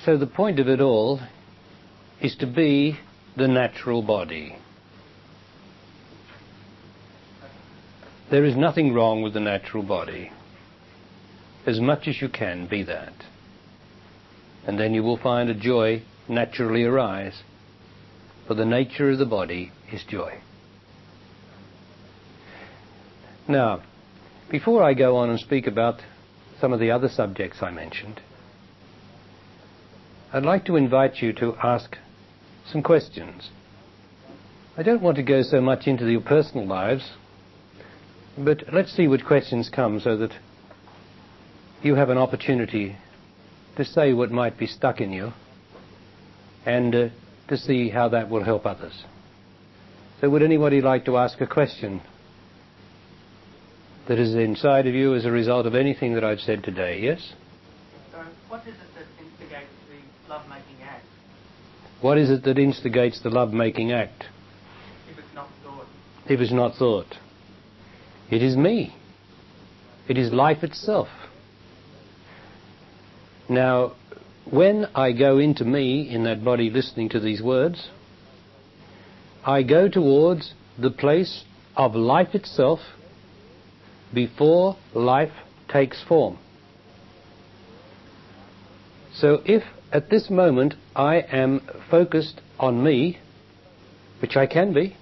So the point of it all is to be the natural body. There is nothing wrong with the natural body. As much as you can be that. And then you will find a joy naturally arise. For the nature of the body is joy. Now, before I go on and speak about some of the other subjects I mentioned, I'd like to invite you to ask some questions. I don't want to go so much into your personal lives, but let's see which questions come so that you have an opportunity to say what might be stuck in you and to see how that will help others. So would anybody like to ask a question that is inside of you as a result of anything that I've said today? Yes? So what is it that instigates the love-making act? What is it that instigates the love-making act? If it's not thought. If it's not thought. It is me. It is life itself. Now, when I go into me in that body listening to these words, I go towards the place of life itself before life takes form. So if at this moment I am focused on me, which I can be,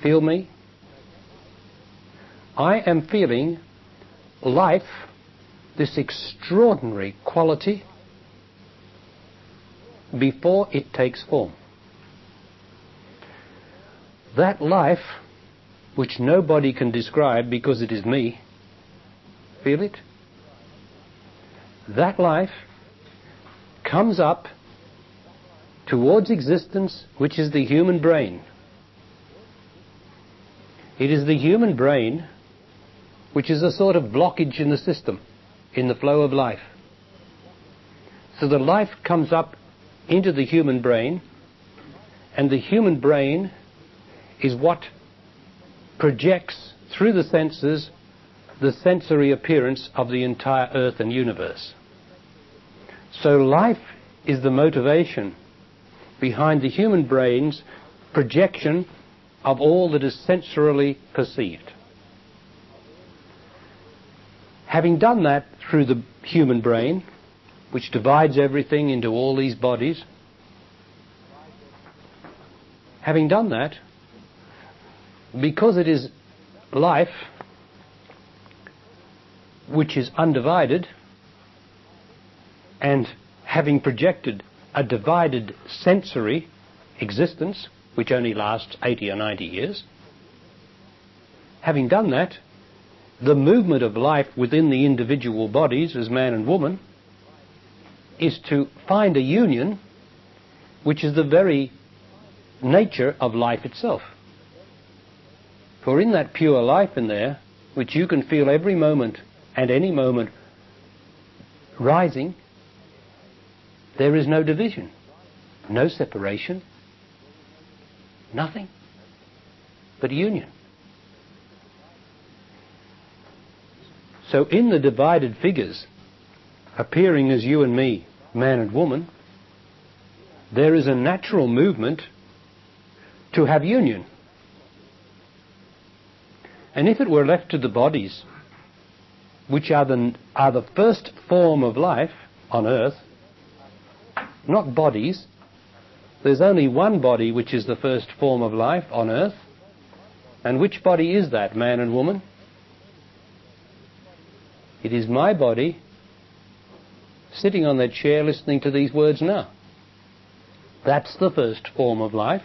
feel me, I am feeling life, this extraordinary quality, before it takes form. That life, which nobody can describe because it is me, feel it? That life comes up towards existence, which is the human brain. It is the human brain which is a sort of blockage in the system, in the flow of life. So the life comes up into the human brain, and the human brain is what projects through the senses the sensory appearance of the entire earth and universe. So life is the motivation behind the human brain's projection of all that is sensorily perceived. Having done that through the human brain, which divides everything into all these bodies, having done that, because it is life which is undivided, and having projected a divided sensory existence, which only lasts 80 or 90 years, having done that, the movement of life within the individual bodies as man and woman is to find a union which is the very nature of life itself. For in that pure life in there, which you can feel every moment and any moment rising, there is no division, no separation, nothing but union. So in the divided figures appearing as you and me, man and woman, there is a natural movement to have union. And if it were left to the bodies, which are the first form of life on earth, not bodies, there's only one body which is the first form of life on earth, and which body is that, man and woman? It is my body sitting on that chair listening to these words now. That's the first form of life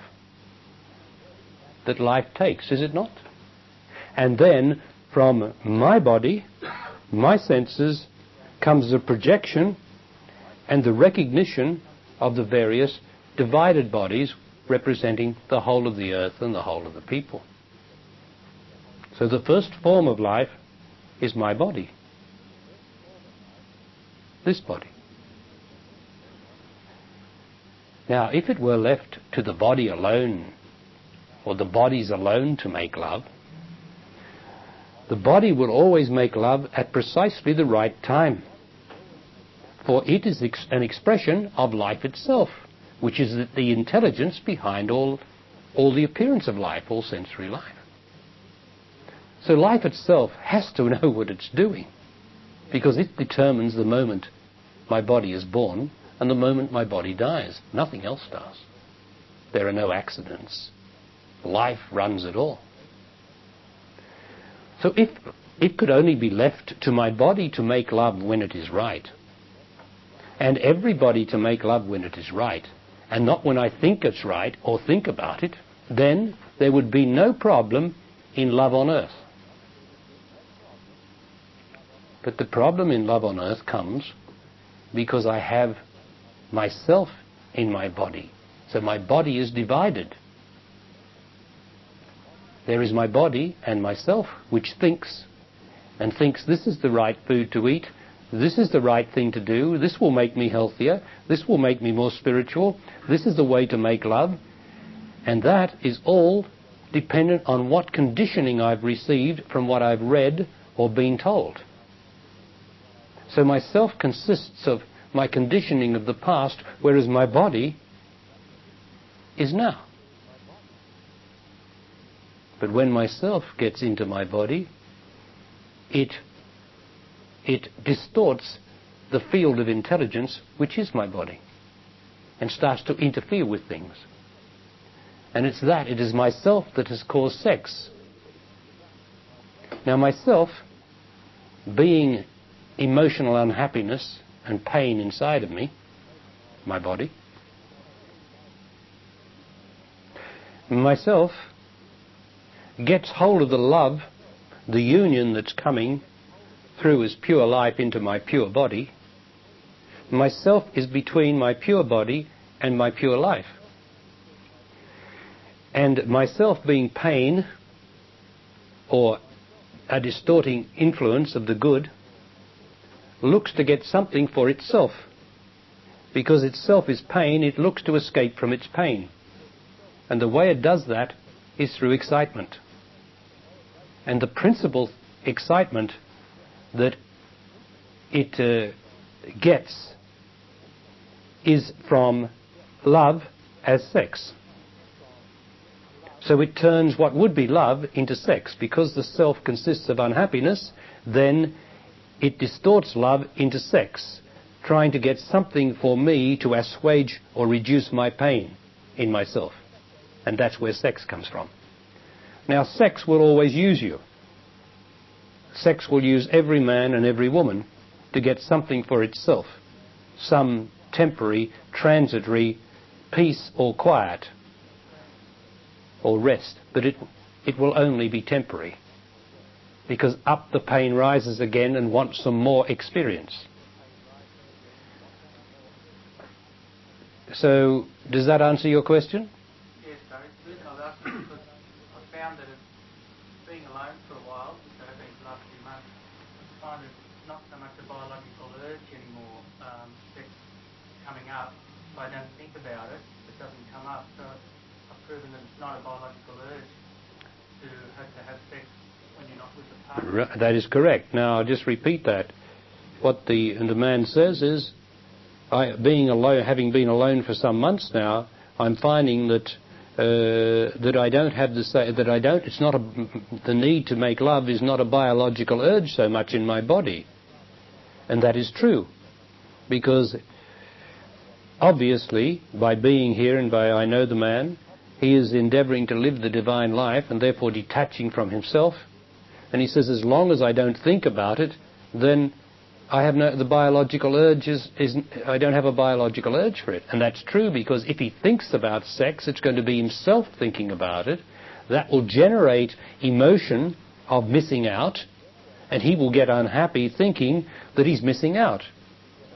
that life takes, is it not? And then from my body, my senses, comes the projection and the recognition of the various divided bodies representing the whole of the earth and the whole of the people. So the first form of life is my body. This body. Now, if it were left to the body alone, or the bodies alone to make love, the body will always make love at precisely the right time. for it is an expression of life itself, which is the intelligence behind all the appearance of life, all sensory life. So life itself has to know what it's doing, because it determines the moment my body is born and the moment my body dies. Nothing else does. There are no accidents. Life runs it all. So if it could only be left to my body to make love when it is right, and everybody to make love when it is right, and not when I think it's right or think about it, then there would be no problem in love on earth. But the problem in love on earth comes because I have myself in my body. So my body is divided. There is my body and myself, which thinks this is the right food to eat, this is the right thing to do, this will make me healthier, this will make me more spiritual, this is the way to make love. And that is all dependent on what conditioning I've received from what I've read or been told. So myself consists of my conditioning of the past, whereas my body is now. But when myself gets into my body, it distorts the field of intelligence, which is my body, and starts to interfere with things. And it is myself that has caused sex. Now myself, being emotional unhappiness and pain inside of me, my body, myself gets hold of the love, the union that's coming through as pure life into my pure body. Myself is between my pure body and my pure life. And myself being pain, or a distorting influence of the good, looks to get something for itself. Because itself is pain, it looks to escape from its pain. And the way it does that is through excitement. And the principal excitement that it gets is from love as sex. So it turns what would be love into sex. Because the self consists of unhappiness, then it distorts love into sex, trying to get something for me to assuage or reduce my pain in myself. And that's where sex comes from. Now, sex will always use you. Sex will use every man and every woman to get something for itself, some temporary, transitory peace or quiet or rest. But it will only be temporary, because up the pain rises again and wants some more experience. So, does that answer your question? Yes, Barry. The reason I was asking because I found that being alone for a while, which I've been for the last few months, I find it's not so much a biological urge anymore, sex coming up. If I don't think about it, it doesn't come up. So I've proven that it's not a biological urge to have sex when you're not with the partner. That is correct. Now, I'll just repeat that. What the man says is, being alone, having been alone for some months now, I'm finding that I don't have it's not the need to make love is not a biological urge so much in my body. And that is true, because obviously by being here and by I know the man, he is endeavouring to live the divine life and therefore detaching from himself. And he says, as long as I don't think about it, then I have the biological urge I don't have a biological urge for it. And that's true, because if he thinks about sex, it's going to be himself thinking about it. That will generate emotion of missing out, and he will get unhappy thinking that he's missing out.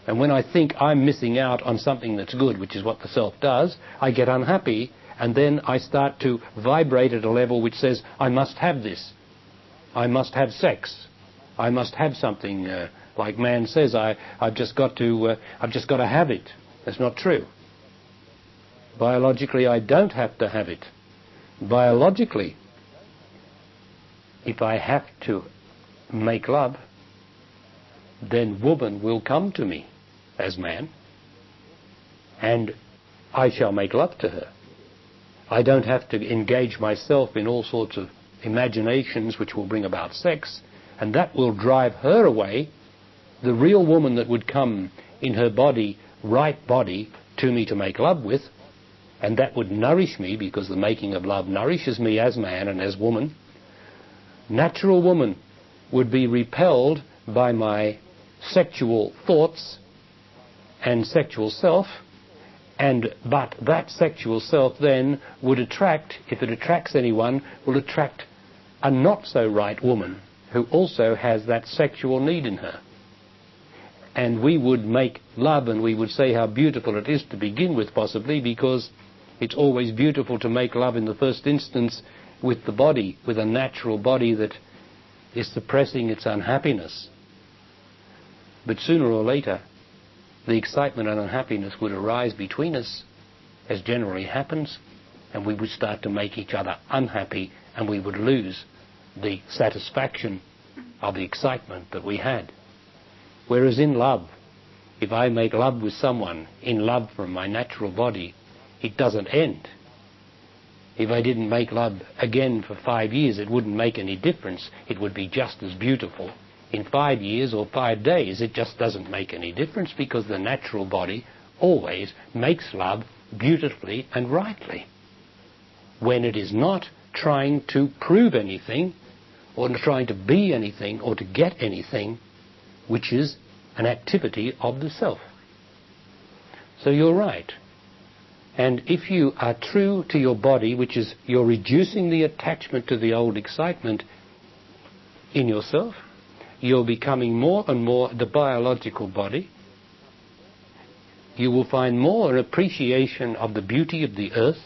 And when I think I'm missing out on something that's good, which is what the self does, I get unhappy, and then I start to vibrate at a level which says, I must have this. I must have sex. I must have something, like man says, I've just got to have it. That's not true. Biologically, I don't have to have it. Biologically, if I have to make love, then woman will come to me, as man, and I shall make love to her. I don't have to engage myself in all sorts of imaginations which will bring about sex, and that will drive her away, the real woman that would come in her body, right body, to me to make love with, and that would nourish me, because the making of love nourishes me as man and as woman. Natural woman would be repelled by my sexual thoughts and sexual self, but that sexual self then would attract, if it attracts anyone, will attract a not so right woman who also has that sexual need in her. And we would make love, and we would say how beautiful it is to begin with, possibly, because it's always beautiful to make love in the first instance with the body, with a natural body that is suppressing its unhappiness. But sooner or later, the excitement and unhappiness would arise between us, as generally happens, and we would start to make each other unhappy, and we would lose the satisfaction of the excitement that we had. Whereas in love, if I make love with someone, in love from my natural body, it doesn't end. If I didn't make love again for 5 years, it wouldn't make any difference. It would be just as beautiful in 5 years or 5 days. It just doesn't make any difference, because the natural body always makes love beautifully and rightly, when it is not trying to prove anything or trying to be anything or to get anything, which is an activity of the self. So you're right. And if you are true to your body, which is you're reducing the attachment to the old excitement in yourself, you're becoming more and more the biological body. You will find more appreciation of the beauty of the earth.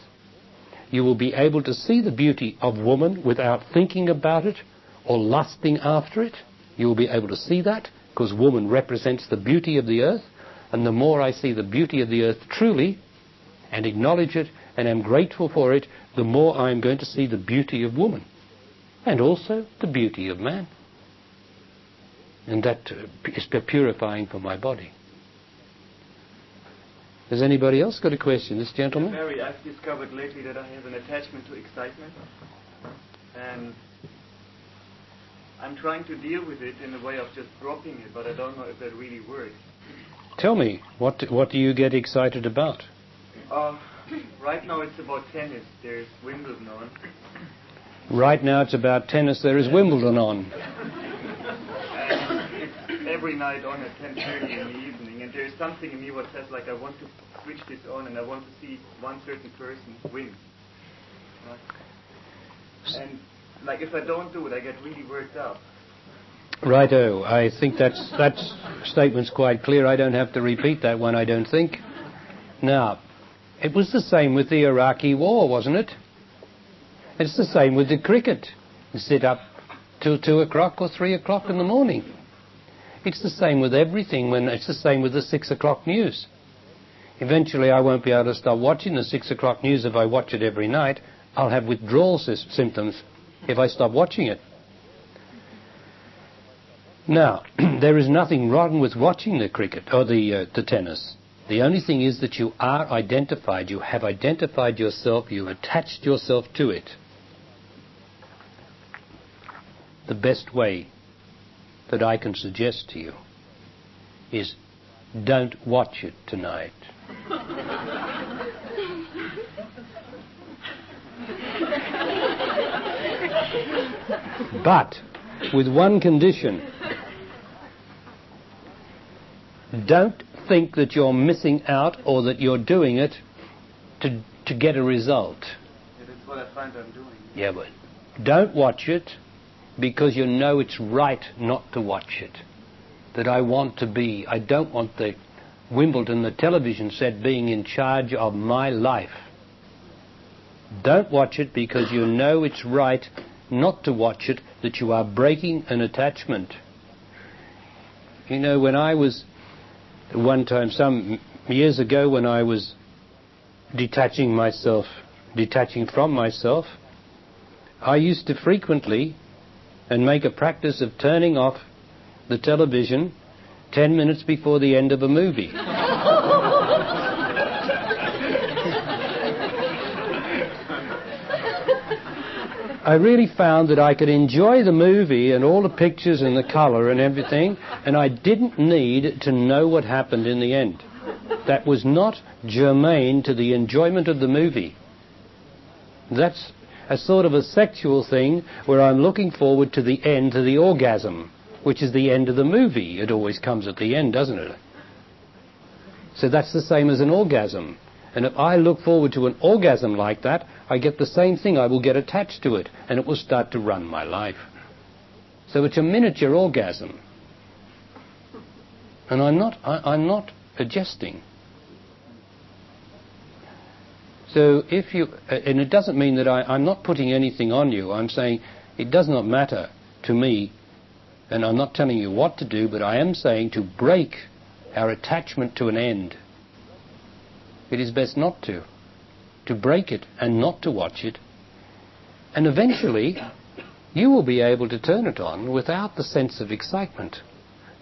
You will be able to see the beauty of woman without thinking about it or lusting after it. You will be able to see that, because woman represents the beauty of the earth. And the more I see the beauty of the earth truly, and acknowledge it, and am grateful for it, the more I am going to see the beauty of woman, and also the beauty of man. And that is purifying for my body. Has anybody else got a question? This gentleman? Mary, I've discovered lately that I have an attachment to excitement, and I'm trying to deal with it in a way of just dropping it, but I don't know if that really works. Tell me, what do you get excited about? Right now it's about tennis. There's Wimbledon on. Right now it's about tennis. There is Wimbledon on. And it's every night on at 10:30 in the evening. And there's something in me what says, like, I want to switch this on and I want to see one certain person win. Right? And, like, if I don't do it, I get really worked up. Righto. I think that statement's quite clear. I don't have to repeat that one, I don't think. Now, it was the same with the Iraqi war, wasn't it? It's the same with the cricket. You sit up till 2 o'clock or 3 o'clock in the morning. It's the same with everything. It's the same with the 6 o'clock news. Eventually I won't be able to stop watching the 6 o'clock news. If I watch it every night, I'll have withdrawal symptoms if I stop watching it. Now, there is nothing wrong with watching the cricket or the tennis. The only thing is that you are identified. You have identified yourself. You've attached yourself to it. The best way that I can suggest to you is don't watch it tonight. But with one condition. Don't think that you're missing out or that you're doing it to get a result. Yeah, that's what I find I'm doing. Yeah, but don't watch it because you know it's right not to watch it. That I don't want the Wimbledon, the television set, being in charge of my life. Don't watch it because you know it's right not to watch it, that you are breaking an attachment. You know, when I was, one time, some years ago, when I was detaching from myself, I used to frequently and make a practice of turning off the television 10 minutes before the end of a movie. I really found that I could enjoy the movie and all the pictures and the colour and everything, and I didn't need to know what happened in the end. That was not germane to the enjoyment of the movie. That's a sort of a sexual thing where I'm looking forward to the end, to the orgasm, which is the end of the movie. It always comes at the end, doesn't it? So that's the same as an orgasm. And if I look forward to an orgasm like that, I get the same thing. I will get attached to it, and it will start to run my life. So it's a miniature orgasm. And I'm not jesting. So if you, and it doesn't mean that I'm not putting anything on you. I'm saying it does not matter to me, and I'm not telling you what to do, but I am saying to break our attachment to an end. It is best not to break it and not to watch it. And eventually, you will be able to turn it on without the sense of excitement.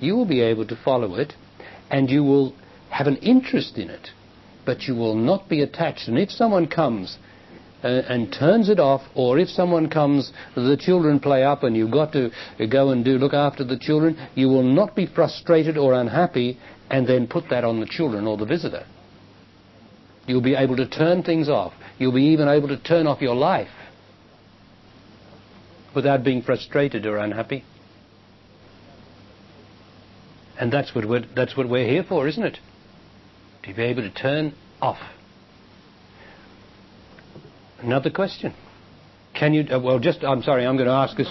You will be able to follow it, and you will have an interest in it, but you will not be attached. And if someone comes and turns it off, or if someone comes, the children play up and you've got to go and look after the children, you will not be frustrated or unhappy and then put that on the children or the visitor. You'll be able to turn things off. You'll be even able to turn off your life without being frustrated or unhappy. And that's what we're here for, isn't it? To be able to turn off. Another question. Can you... I'm sorry, I'm going to ask this.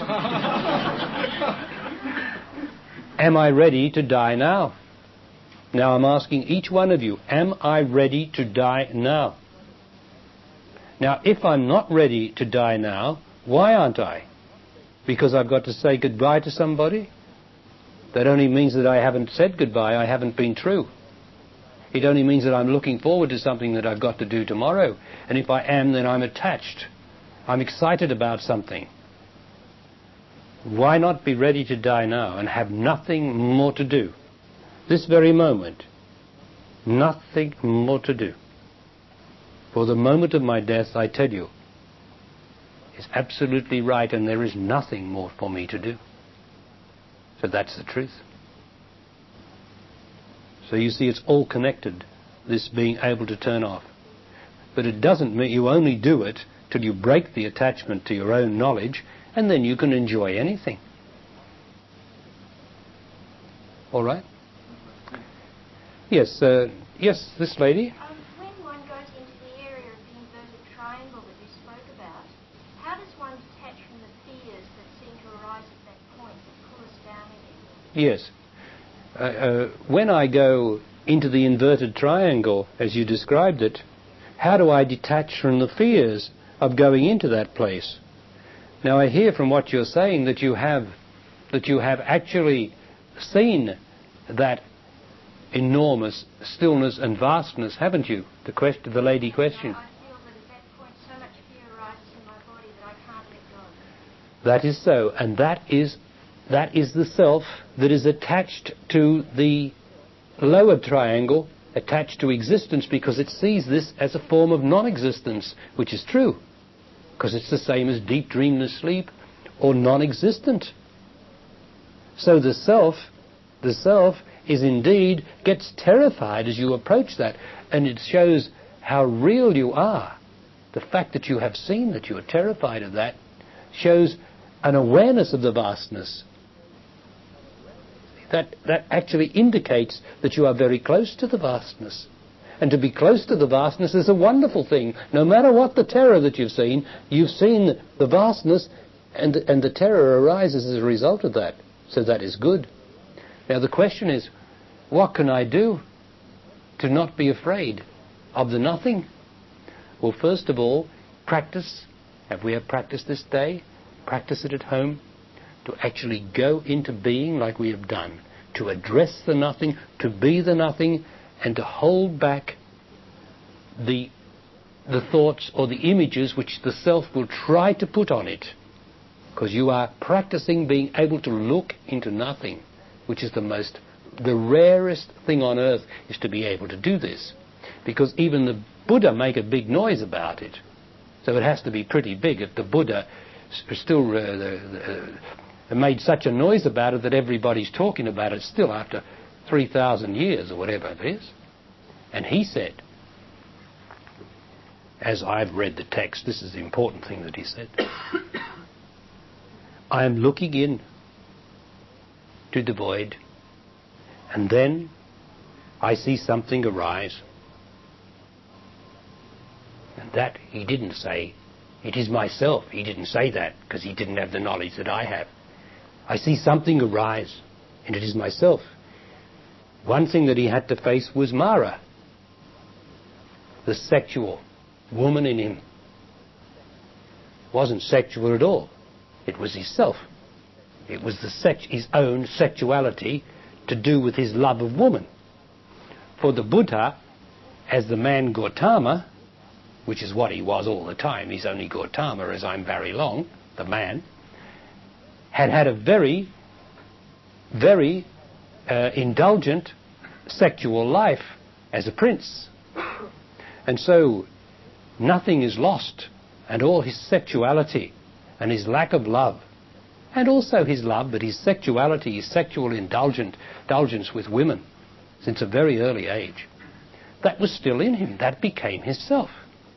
Am I ready to die now? Now I'm asking each one of you, am I ready to die now? Now, if I'm not ready to die now, why aren't I? Because I've got to say goodbye to somebody? That only means that I haven't said goodbye, I haven't been true. It only means that I'm looking forward to something that I've got to do tomorrow. And if I am, then I'm attached. I'm excited about something. Why not be ready to die now and have nothing more to do? This very moment, nothing more to do. For the moment of my death, I tell you, is absolutely right, and there is nothing more for me to do. So that's the truth. So you see, it's all connected, this being able to turn off. But it doesn't mean you only do it till you break the attachment to your own knowledge, and then you can enjoy anything. All right? Yes, yes, this lady. When one goes into the area of the inverted triangle that you spoke about, how does one detach from the fears that seem to arise at that point that pull us down again? Yes. When I go into the inverted triangle, as you described it, how do I detach from the fears of going into that place? Now I hear from what you're saying that you have actually seen that enormous stillness and vastness, haven't you? The lady questioned. I feel that at that point so much fear arises in my body that I can't let go. That is so, and that is the self that is attached to the lower triangle, attached to existence, because it sees this as a form of non-existence, which is true, because it's the same as deep dreamless sleep or non-existent. So the self is indeed, gets terrified as you approach that, and it shows how real you are. The fact that you have seen that you are terrified of that shows an awareness of the vastness. That actually indicates that you are very close to the vastness. And to be close to the vastness is a wonderful thing. No matter what the terror that you've seen the vastness, and the terror arises as a result of that. So that is good. Now the question is, what can I do to not be afraid of the nothing? Well, first of all, practice. We have practiced this day. Practice it at home. To actually go into being like we have done. To address the nothing, to be the nothing, and to hold back the thoughts or the images which the self will try to put on it. Because you are practicing being able to look into nothing, which is the most the rarest thing on earth is to be able to do this, because even the Buddha make a big noise about it. So it has to be pretty big if the Buddha still made such a noise about it that everybody's talking about it still after 3,000 years or whatever it is. And he said, as I've read the text, this is the important thing that he said, I am looking in to the void, and then I see something arise. And that he didn't say, it is myself. He didn't say that because he didn't have the knowledge that I have. I see something arise, and it is myself. One thing that he had to face was Mara, the sexual woman in him. Wasn't sexual at all. It was his self. It was his own sexuality to do with his love of woman. For the Buddha, as the man Gautama, which is what he was all the time, he's only Gautama as I'm very long, the man, had a very, very indulgent sexual life as a prince. And so nothing is lost, and all his sexuality and his lack of love, and also his love, but his sexuality, his sexual indulgence with women since a very early age, that was still in him. That became his self.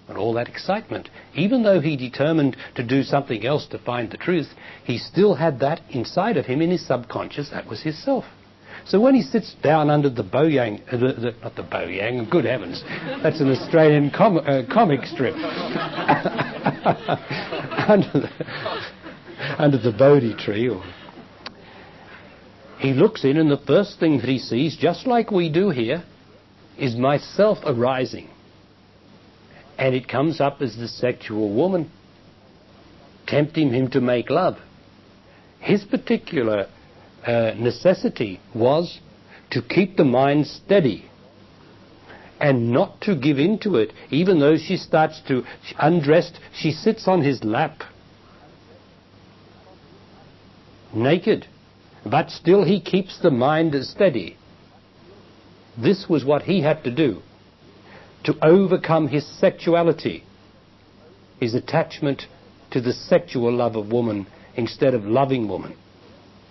And all that excitement, even though he determined to do something else to find the truth, he still had that inside of him in his subconscious. That was his self. So when he sits down under the Boyang, not the Boyang, good heavens, that's an Australian comic strip, under the Bodhi tree, he looks in, and the first thing that he sees, just like we do here, is myself arising. And it comes up as the sexual woman, tempting him to make love. His particular necessity was to keep the mind steady and not to give in to it. Even though she starts to undressed, she sits on his lap, naked, but still he keeps the mind steady. This was what he had to do to overcome his sexuality, his attachment to the sexual love of woman instead of loving woman.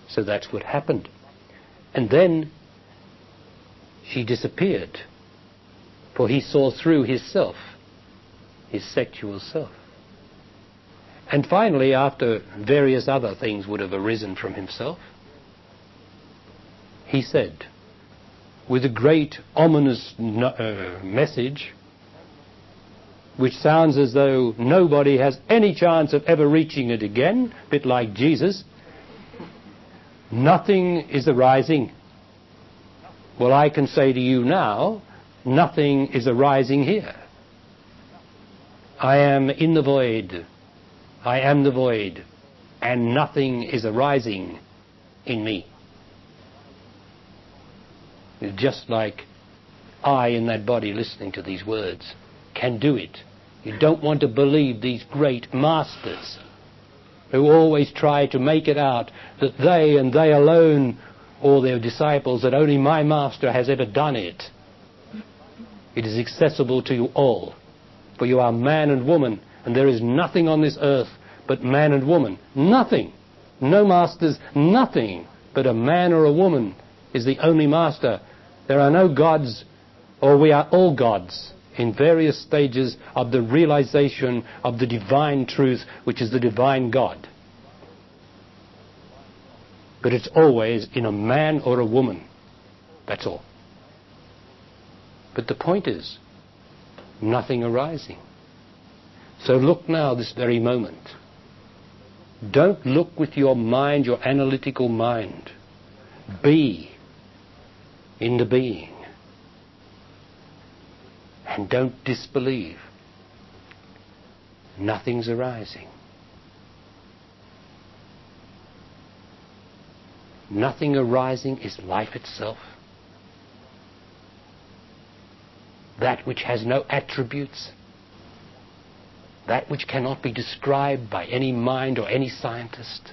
So that's what happened. And then she disappeared, for he saw through his self, his sexual self. And finally, after various other things would have arisen from himself, he said, with a great ominous message, which sounds as though nobody has any chance of ever reaching it again, a bit like Jesus, nothing is arising. Well, I can say to you now, nothing is arising here. I am in the void. I am the void, and nothing is arising in me. It's just like I in that body listening to these words can do it. You don't want to believe these great masters who always try to make it out that they and they alone, or their disciples, that only my master has ever done it. It is accessible to you all, for you are man and woman, and there is nothing on this earth but man and woman. Nothing. No masters, nothing but a man or a woman is the only master. There are no gods, or we are all gods in various stages of the realization of the divine truth, which is the divine God. But it's always in a man or a woman. That's all. But the point is, nothing arising. So look now, this very moment. Don't look with your mind, your analytical mind. Be in the being. And don't disbelieve. Nothing's arising. Nothing arising is life itself. That which has no attributes, that which cannot be described by any mind or any scientist,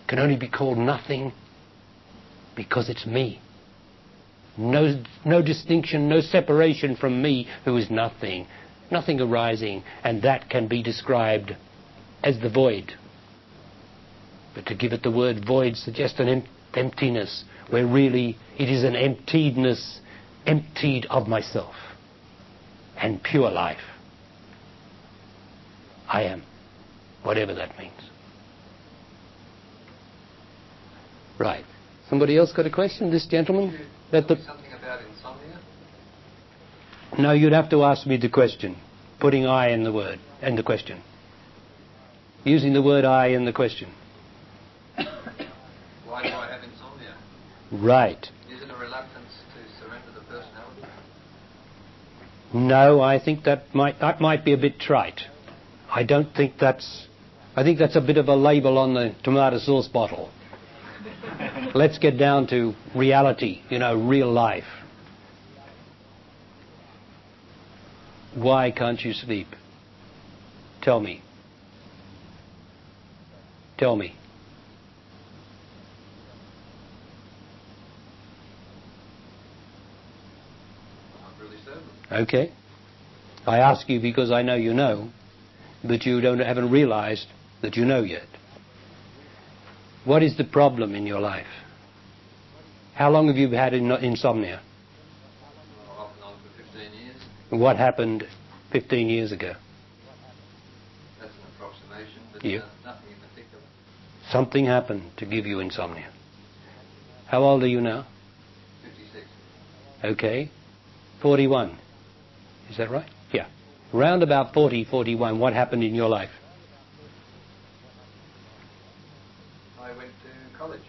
can only be called nothing. because it's me. No distinction, no separation from me, who is nothing. Nothing arising, and that can be described as the void. But to give it the word void suggests an emptiness, where really it is an emptiedness, emptied of myself and pure life. I am, whatever that means. Right. Somebody else got a question? This gentleman? Something about insomnia? No, you'd have to ask me the question, putting I in the word, and the question. Using the word I in the question. Why do I have insomnia? Right. Is it a reluctance to surrender the personality? No, I think that might be a bit trite. I think that's a bit of a label on the tomato sauce bottle. Let's get down to reality, real life. Why can't you sleep? Tell me. Tell me. Not really certain. Okay. I ask you because I know you know, but you haven't realized that you know yet. What is the problem in your life? How long have you had insomnia? Off and on for 15 years. What happened 15 years ago? That's an approximation, but Yeah. Nothing in particular. Something happened to give you insomnia. How old are you now? 56. Okay. 41. Is that right? Yeah. Round about 40, 41, what happened in your life? I went to college.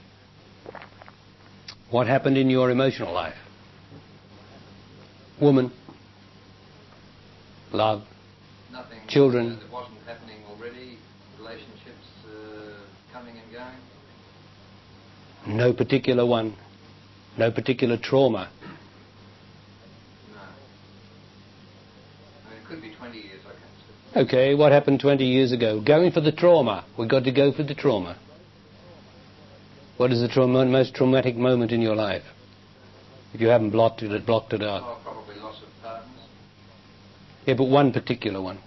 What happened in your emotional life? Woman? Love? Nothing. Children? That wasn't happening already. Relationships coming and going. No particular one? No particular trauma? No. I mean, it could be 20 years, I can't say. Okay, what happened 20 years ago? Going for the trauma. We've got to go for the trauma. What is the most traumatic moment in your life? If you haven't blocked it out. Oh, probably loss of partners. Yeah, but one particular one.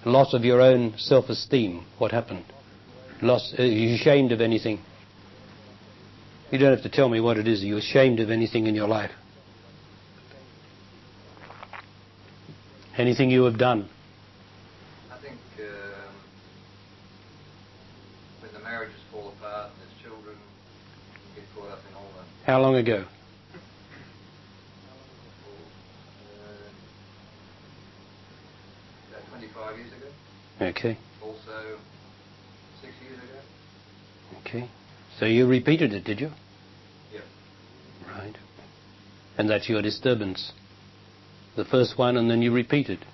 Loss of your own self-esteem. What happened? Are you ashamed of anything? You don't have to tell me what it is. Are you ashamed of anything in your life? Anything you have done? I think when the marriages fall apart and there's children, you get caught up in all that. How long ago? About 25 years ago. Okay. Also 6 years ago. Okay. So you repeated it, did you? Yep. Right. And that's your disturbance. The first one, and then you repeated.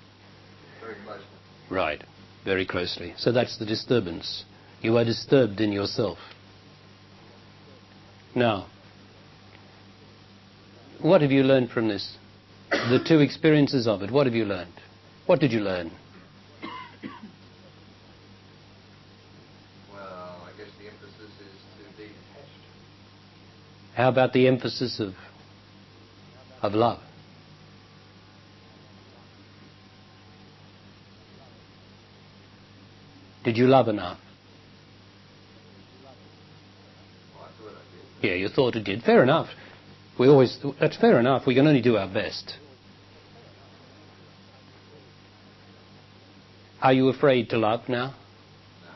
Very closely. Right. Very closely. So that's the disturbance. You are disturbed in yourself. Now, what have you learned from this? The two experiences of it, what have you learned? What did you learn? Well, I guess the emphasis is to be detached. How about the emphasis of love? Did you love enough? Well, I thought I did. Yeah, you thought it did. Fair enough. That's fair enough. We can only do our best. Are you afraid to love now? No.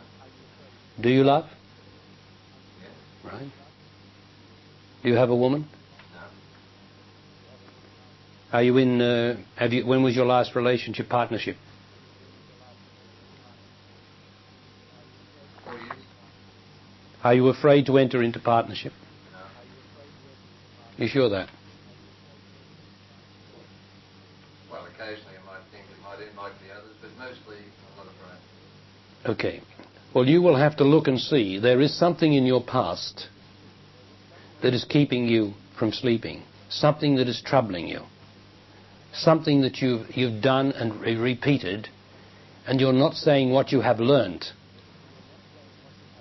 Do you love? Yes. Right. Do you have a woman? No. Are you when was your last relationship partnership? 4 years. Are you afraid to enter into partnership? No. You sure of that? Well, occasionally I might think it might be others, but mostly I'm not afraid. Okay. Well, you will have to look and see. There is something in your past that is keeping you from sleeping. Something that is troubling you. Something that you've done and repeated, and you're not saying what you have learnt.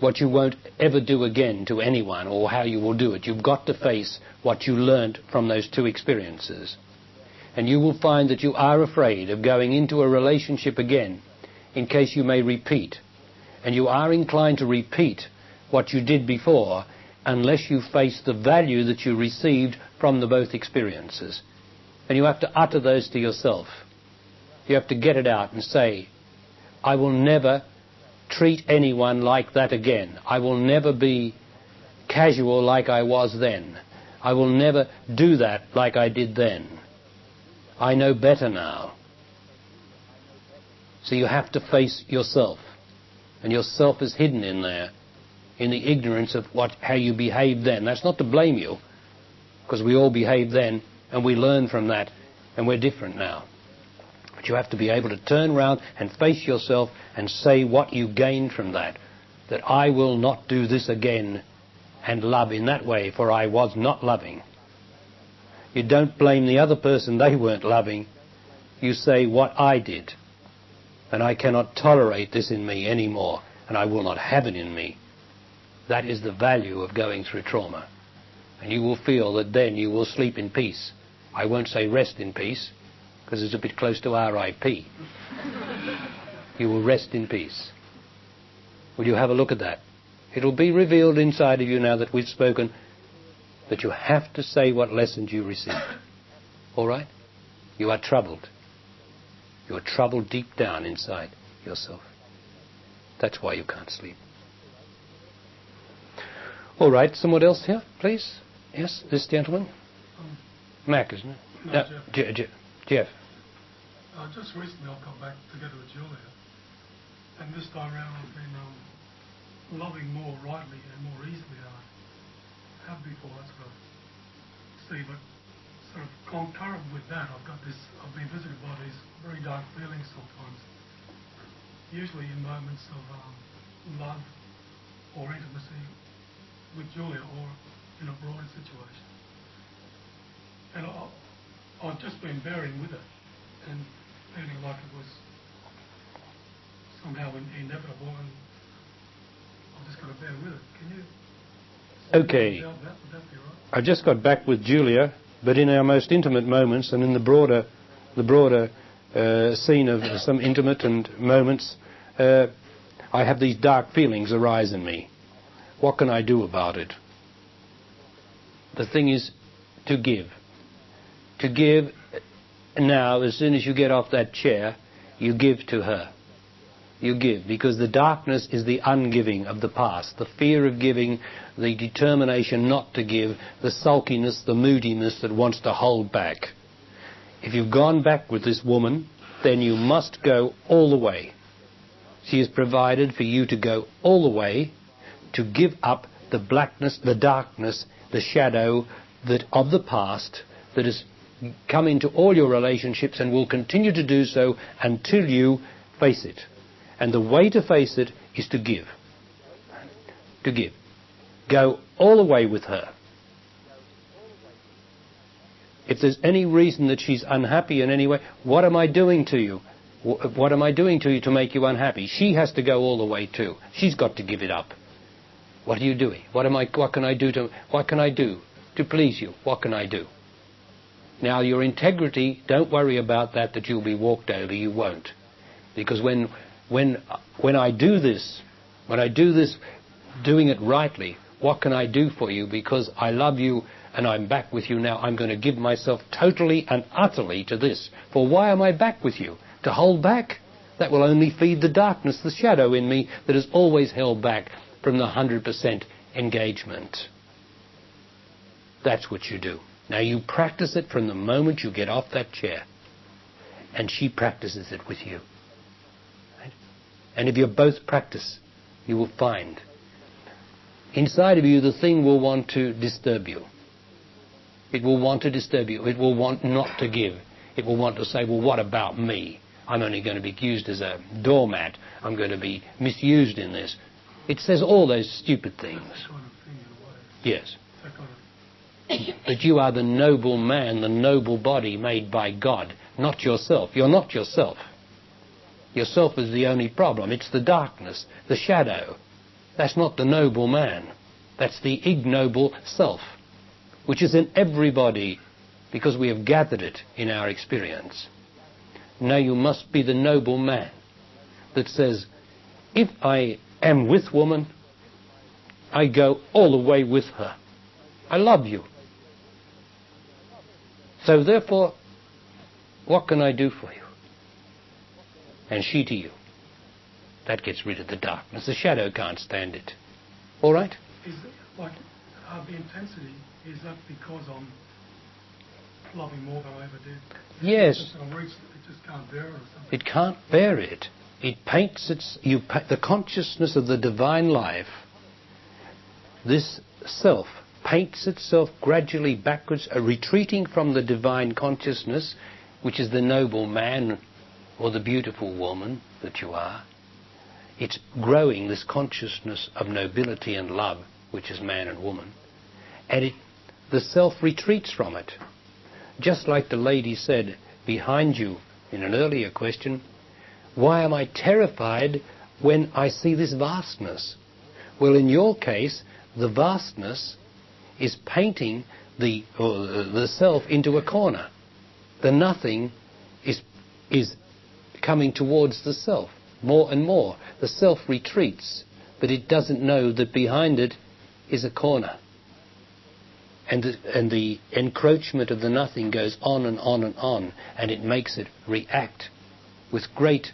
what you won't ever do again to anyone, or how you will do it. You've got to face what you learnt from those two experiences. And you will find that you are afraid of going into a relationship again, in case you may repeat. And you are inclined to repeat what you did before, unless you face the value that you received from the both experiences. And you have to utter those to yourself. You have to get it out and say, I will never treat anyone like that again. I will never be casual like I was then. I will never do that like I did then. I know better now. So you have to face yourself. And yourself is hidden in there, in the ignorance of how you behaved then. That's not to blame you, because we all behaved then, and we learn from that, and we're different now. But you have to be able to turn around and face yourself and say what you gained from that. That I will not do this again and love in that way, for I was not loving. You don't blame the other person they weren't loving. You say what I did. And I cannot tolerate this in me anymore, and I will not have it in me. That is the value of going through trauma. And you will feel that then you will sleep in peace. I won't say rest in peace, because it's a bit close to R.I.P. You will rest in peace. Will you have a look at that? It will be revealed inside of you now that we've spoken, that you have to say what lessons you received. All right? You are troubled. You are troubled deep down inside yourself. That's why you can't sleep. All right, someone else here, please? Yes, this gentleman? Mac, isn't it? No, Jeff. Just recently I've got back together with Julia, and this time around I've been loving more rightly and more easily than I have before. That's what I see. But sort of concurrent with that, I've been visited by these very dark feelings sometimes, usually in moments of love or intimacy with Julia or in a broader situation. And I've just been bearing with it and feeling like it was somehow inevitable, and I've just got to bear with it. Can you... Okay. Would that be right? I just got back with Julia, but in our most intimate moments and in the broader scene of some intimate and moments, I have these dark feelings arise in me. What can I do about it? The thing is to give. To give now, as soon as you get off that chair, you give to her. You give, because the darkness is the ungiving of the past, the fear of giving, the determination not to give, the sulkiness, the moodiness that wants to hold back. If you've gone back with this woman, then you must go all the way. She has provided for you to go all the way, to give up the blackness, the darkness, the shadow that of the past that has come into all your relationships and will continue to do so until you face it. And the way to face it is to give. To give. Go all the way with her. If there's any reason that she's unhappy in any way, what am I doing to you? What am I doing to you to make you unhappy? She has to go all the way too. She's got to give it up. What are you doing? What can I do to please you? What can I do? Now, your integrity, don't worry about that you'll be walked over. You won't. Because when I do this, doing it rightly, what can I do for you? Because I love you and I'm back with you now, I'm going to give myself totally and utterly to this. For why am I back with you? To hold back? That will only feed the darkness, the shadow in me that has always held back from the 100% engagement. That's what you do. Now you practice it from the moment you get off that chair. And she practices it with you. Right? And if you both practice, you will find inside of you the thing will want to disturb you. It will want to disturb you. It will want not to give. It will want to say, well, what about me? I'm only going to be used as a doormat. I'm going to be misused in this. It says all those stupid things. Yes. But you are the noble man, the noble body made by God, not yourself. You're not yourself. Yourself is the only problem. It's the darkness, the shadow. That's not the noble man. That's the ignoble self, which is in everybody because we have gathered it in our experience. Now you must be the noble man that says, if I am with woman, I go all the way with her. I love you. So therefore, what can I do for you? And she to you. That gets rid of the darkness. The shadow can't stand it. All right? Is it like the intensity, is that because I'm loving more than I ever did? Yes. It just can't bear it or something? It can't bear it. It paints the consciousness of the divine life. This self paints itself gradually backwards, retreating from the divine consciousness, which is the noble man or the beautiful woman that you are. It's growing this consciousness of nobility and love, which is man and woman. And the self retreats from it. Just like the lady said behind you in an earlier question, why am I terrified when I see this vastness? Well, in your case, the vastness is painting the self into a corner. The nothing is coming towards the self more and more. The self retreats, but it doesn't know that behind it is a corner. And the encroachment of the nothing goes on and on and on, and it makes it react with great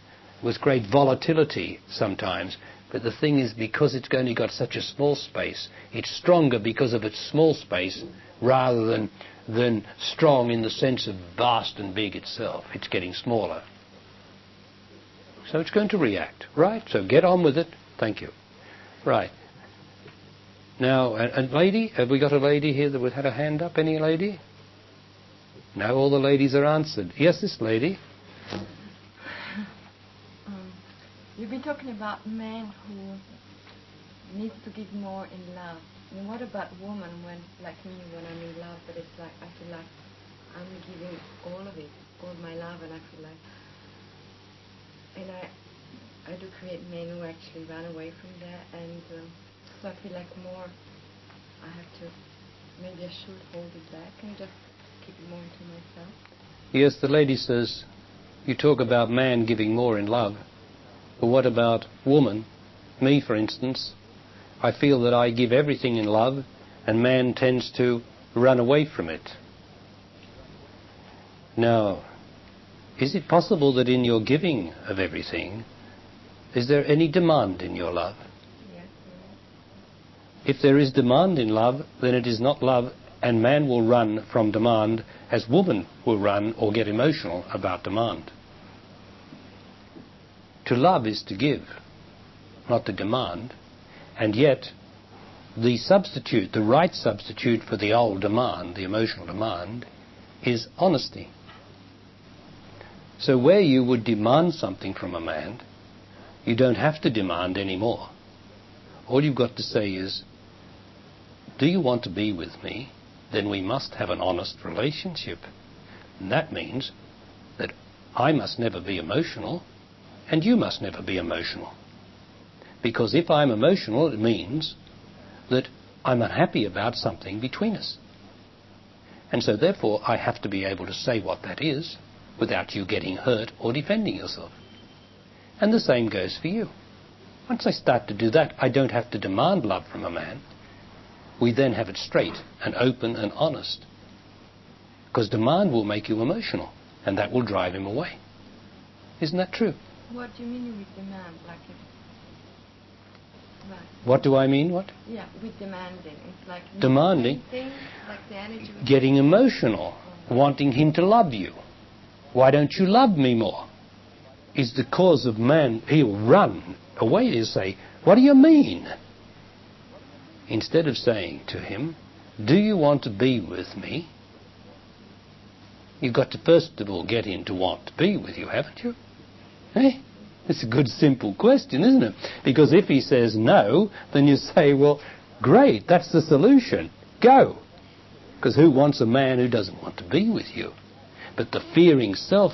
volatility sometimes. But the thing is, because it's only got such a small space, it's stronger because of its small space rather than strong in the sense of vast and big itself. It's getting smaller. So it's going to react. Right? So get on with it. Thank you. Right. Now, a lady? Have we got a lady here that had a hand up? Any lady? No, all the ladies are answered. Yes, this lady. You've been talking about men who needs to give more in love. And what about women when, like me, when I'm in love, but it's like I feel like I'm giving all of it, all my love, and I feel like, and I do create men who actually run away from that, and so I feel like more I have to, maybe I should hold it back and just keep it more into myself. Yes, the lady says, you talk about man giving more in love. But what about woman? Me, for instance, I feel that I give everything in love, and man tends to run away from it. Now, is it possible that in your giving of everything, is there any demand in your love? Yes. If there is demand in love, then it is not love, and man will run from demand as woman will run or get emotional about demand. To love is to give, not to demand. And yet, the substitute, the right substitute for the old demand, the emotional demand, is honesty. So where you would demand something from a man, you don't have to demand any more. All you've got to say is, do you want to be with me? Then we must have an honest relationship. And that means that I must never be emotional, and you must never be emotional. Because if I'm emotional, it means that I'm unhappy about something between us. And so therefore I have to be able to say what that is without you getting hurt or defending yourself. And the same goes for you. Once I start to do that, I don't have to demand love from a man. We then have it straight and open and honest. Because demand will make you emotional, and that will drive him away. Isn't that true? What do you mean with demand? Like right. What do I mean? What? Yeah, with demanding. It's like demanding. Things, like the energy. Getting emotional, wanting him to love you. Why don't you love me more? Is the cause of man. He'll run away. He'll say, what do you mean? Instead of saying to him, do you want to be with me? You've got to first of all get him to want to be with you, haven't you? Eh? It's a good simple question, isn't it? Because if he says no, then you say, well, great, that's the solution. Go. Because who wants a man who doesn't want to be with you? But the fearing self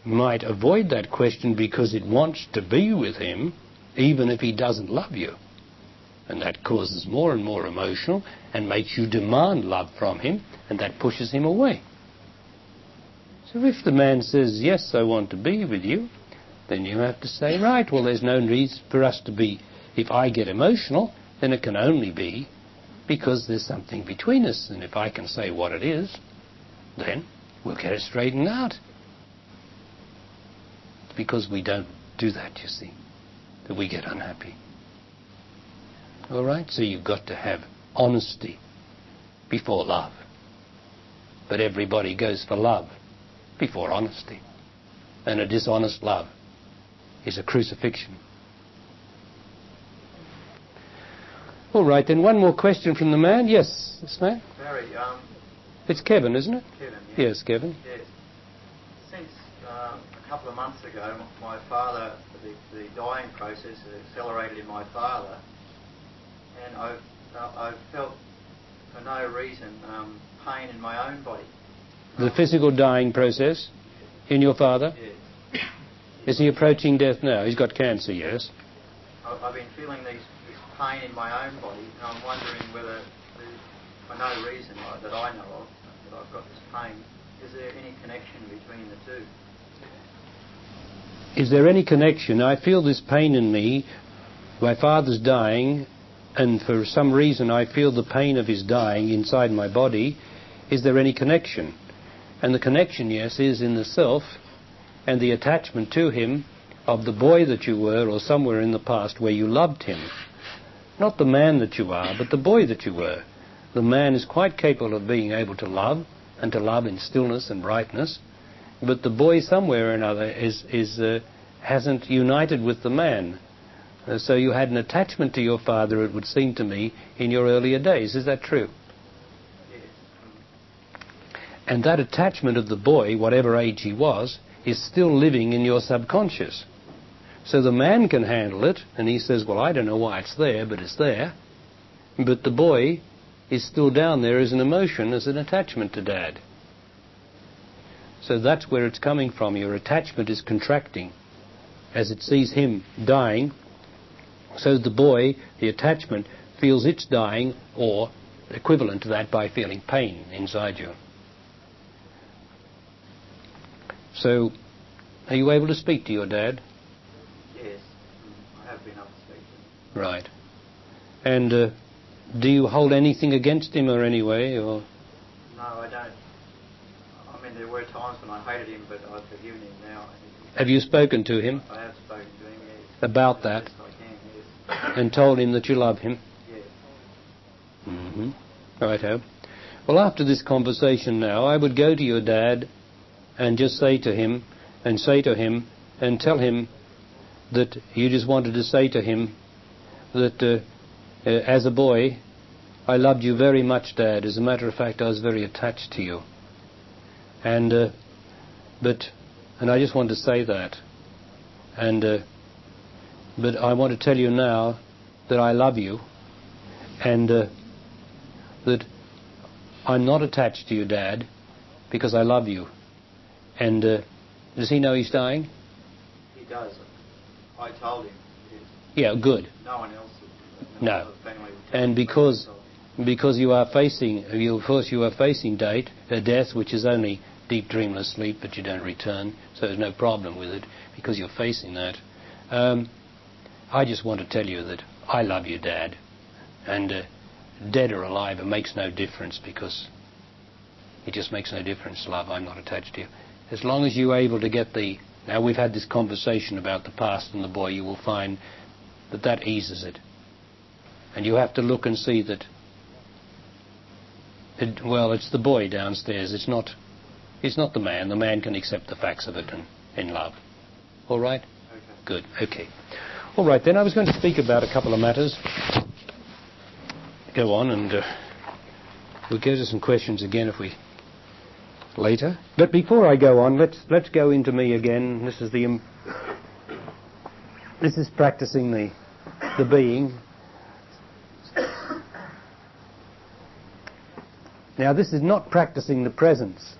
might avoid that question because it wants to be with him, even if he doesn't love you. And that causes more and more emotional and makes you demand love from him, and that pushes him away. So if the man says, yes, I want to be with you, then you have to say, right, well, there's no reason for us to be. If I get emotional, then it can only be because there's something between us. And if I can say what it is, then we'll get it straightened out. It's because we don't do that, you see, that we get unhappy. All right? So you've got to have honesty before love. But everybody goes for love before honesty. And a dishonest love is a crucifixion. All right, then one more question from the man. Yes, this man? Barry, It's Kevin, isn't it? Kevin, Yes, Kevin. Yes. Since a couple of months ago, my father, the dying process accelerated in my father, and I've felt, for no reason, pain in my own body. The physical dying process in your father? Yes. Is he approaching death now? He's got cancer, yes. I've been feeling this pain in my own body, and I'm wondering whether, for no reason that I know of, that I've got this pain, is there any connection between the two? Is there any connection? I feel this pain in me. My father's dying, and for some reason I feel the pain of his dying inside my body. Is there any connection? And the connection, yes, is in the self and the attachment to him of the boy that you were, or somewhere in the past where you loved him. Not the man that you are, but the boy that you were. The man is quite capable of being able to love, and to love in stillness and brightness, but the boy somewhere or another hasn't united with the man. So you had an attachment to your father, it would seem to me, in your earlier days. Is that true? And that attachment of the boy, whatever age he was, is still living in your subconscious. So the man can handle it, and he says, well, I don't know why it's there, but it's there. But the boy is still down there as an emotion, as an attachment to Dad. So that's where it's coming from. Your attachment is contracting as it sees him dying. So the boy, the attachment, feels it's dying, or equivalent to that by feeling pain inside you. So, are you able to speak to your dad? Yes, I have been able to speak to him. Right. And do you hold anything against him or anyway, or? No, I don't. I mean, there were times when I hated him, but I've forgiven him now. Have you spoken to him? I have spoken to him, yes. About that? Yes, I can, yes. And told him that you love him? Yes. Mm-hmm. Righto. Well, after this conversation now, I would go to your dad and just say to him and tell him that you just wanted to say to him that as a boy, I loved you very much, Dad. As a matter of fact, I was very attached to you. And I just want to say that. But I want to tell you now that I love you, and that I'm not attached to you, Dad, because I love you. And does he know he's dying? He does. I told him. Yes. Yeah, good. No one else. No. And because you are facing death, which is only deep dreamless sleep, but you don't return, so there's no problem with it because you're facing that. I just want to tell you that I love you, Dad, and dead or alive, it makes no difference, because it just makes no difference, love. I'm not attached to you. As long as you're able to get now we've had this conversation about the past and the boy, you will find that eases it. And you have to look and see that, it's the boy downstairs. It's not the man. The man can accept the facts of it and in love. All right? Okay. Good. Okay. All right, then I was going to speak about a couple of matters. Go on, and we'll go to some questions again later. But before I go on, let's go into me again. This is practicing the being. Now, this is not practicing the presence.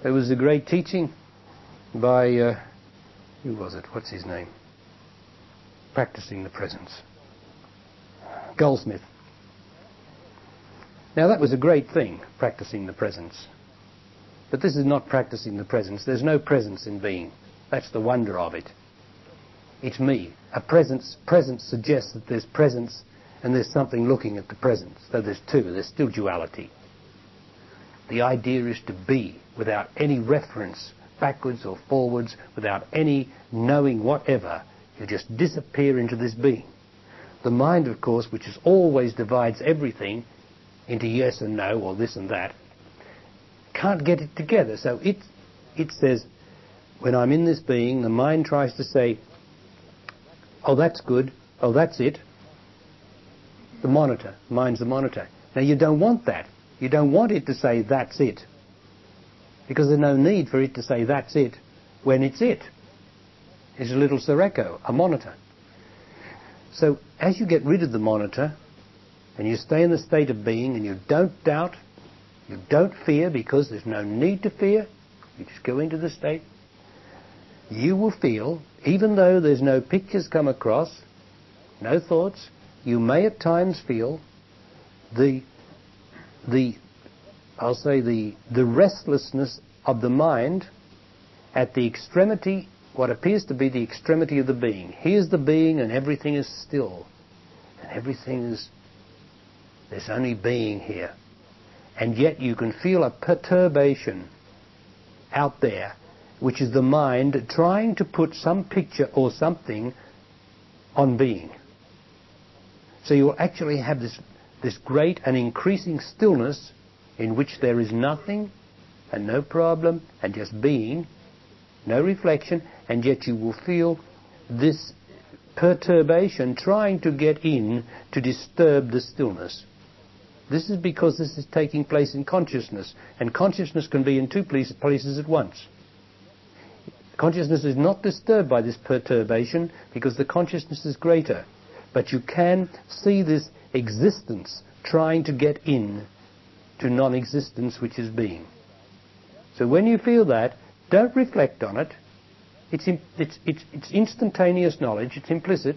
There was a great teaching by who was it? What's his name? Practicing the presence. Goldsmith. Now that was a great thing, practicing the presence. But this is not practicing the presence. There's no presence in being. That's the wonder of it. It's me. A presence suggests that there's presence and there's something looking at the presence. So there's two. There's still duality. The idea is to be without any reference backwards or forwards, without any knowing whatever. You just disappear into this being. The mind, of course, which always divides everything into yes and no or this and that, can't get it together. So it says, when I'm in this being, the mind tries to say, oh, that's good, oh, that's it. The monitor, mind's the monitor. Now you don't want that. You don't want it to say that's it, because there's no need for it to say that's it when it's it. It's a little Sirocco, a monitor. So as you get rid of the monitor and you stay in the state of being and you don't doubt, you don't fear, because there's no need to fear, you just go into the state, you will feel, even though there's no pictures come across, no thoughts, you may at times feel the restlessness of the mind at the extremity, what appears to be the extremity of the being. Here's the being and everything is still. And everything is, there's only being here. And yet you can feel a perturbation out there, which is the mind trying to put some picture or something on being. So you'll actually have this great and increasing stillness in which there is nothing and no problem and just being, no reflection, and yet you will feel this perturbation trying to get in to disturb the stillness. This is because this is taking place in consciousness, and consciousness can be in two places at once. Consciousness is not disturbed by this perturbation because the consciousness is greater, but you can see this existence trying to get in to non-existence, which is being. So when you feel that, don't reflect on it. It's instantaneous knowledge, it's implicit,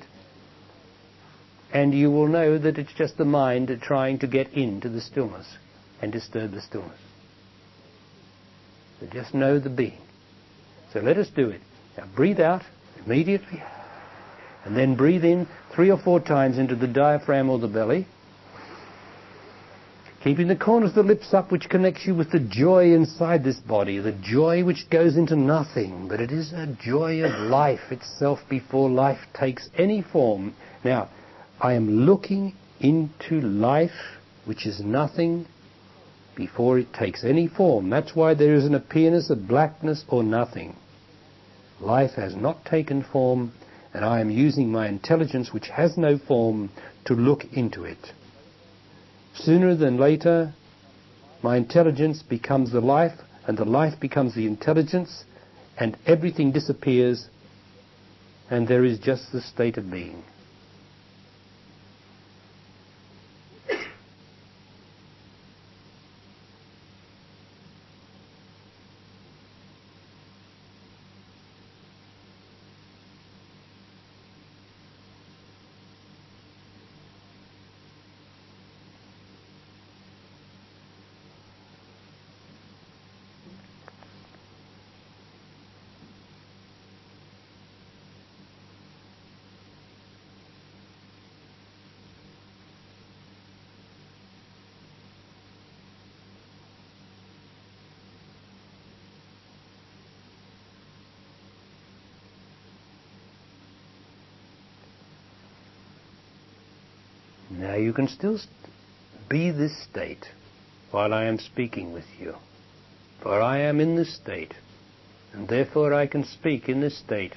and you will know that it's just the mind trying to get into the stillness and disturb the stillness. So just know the being. So let us do it. Now breathe out immediately, and then breathe in 3 or 4 times into the diaphragm or the belly, keeping the corners of the lips up, which connects you with the joy inside this body, the joy which goes into nothing, but it is a joy of life itself before life takes any form. Now, I am looking into life, which is nothing, before it takes any form. That's why there is an appearance of blackness or nothing. Life has not taken form, and I am using my intelligence, which has no form, to look into it. Sooner than later, my intelligence becomes the life, and the life becomes the intelligence, and everything disappears, and there is just the state of being. Now you can still be this state while I am speaking with you. For I am in this state, and therefore I can speak in this state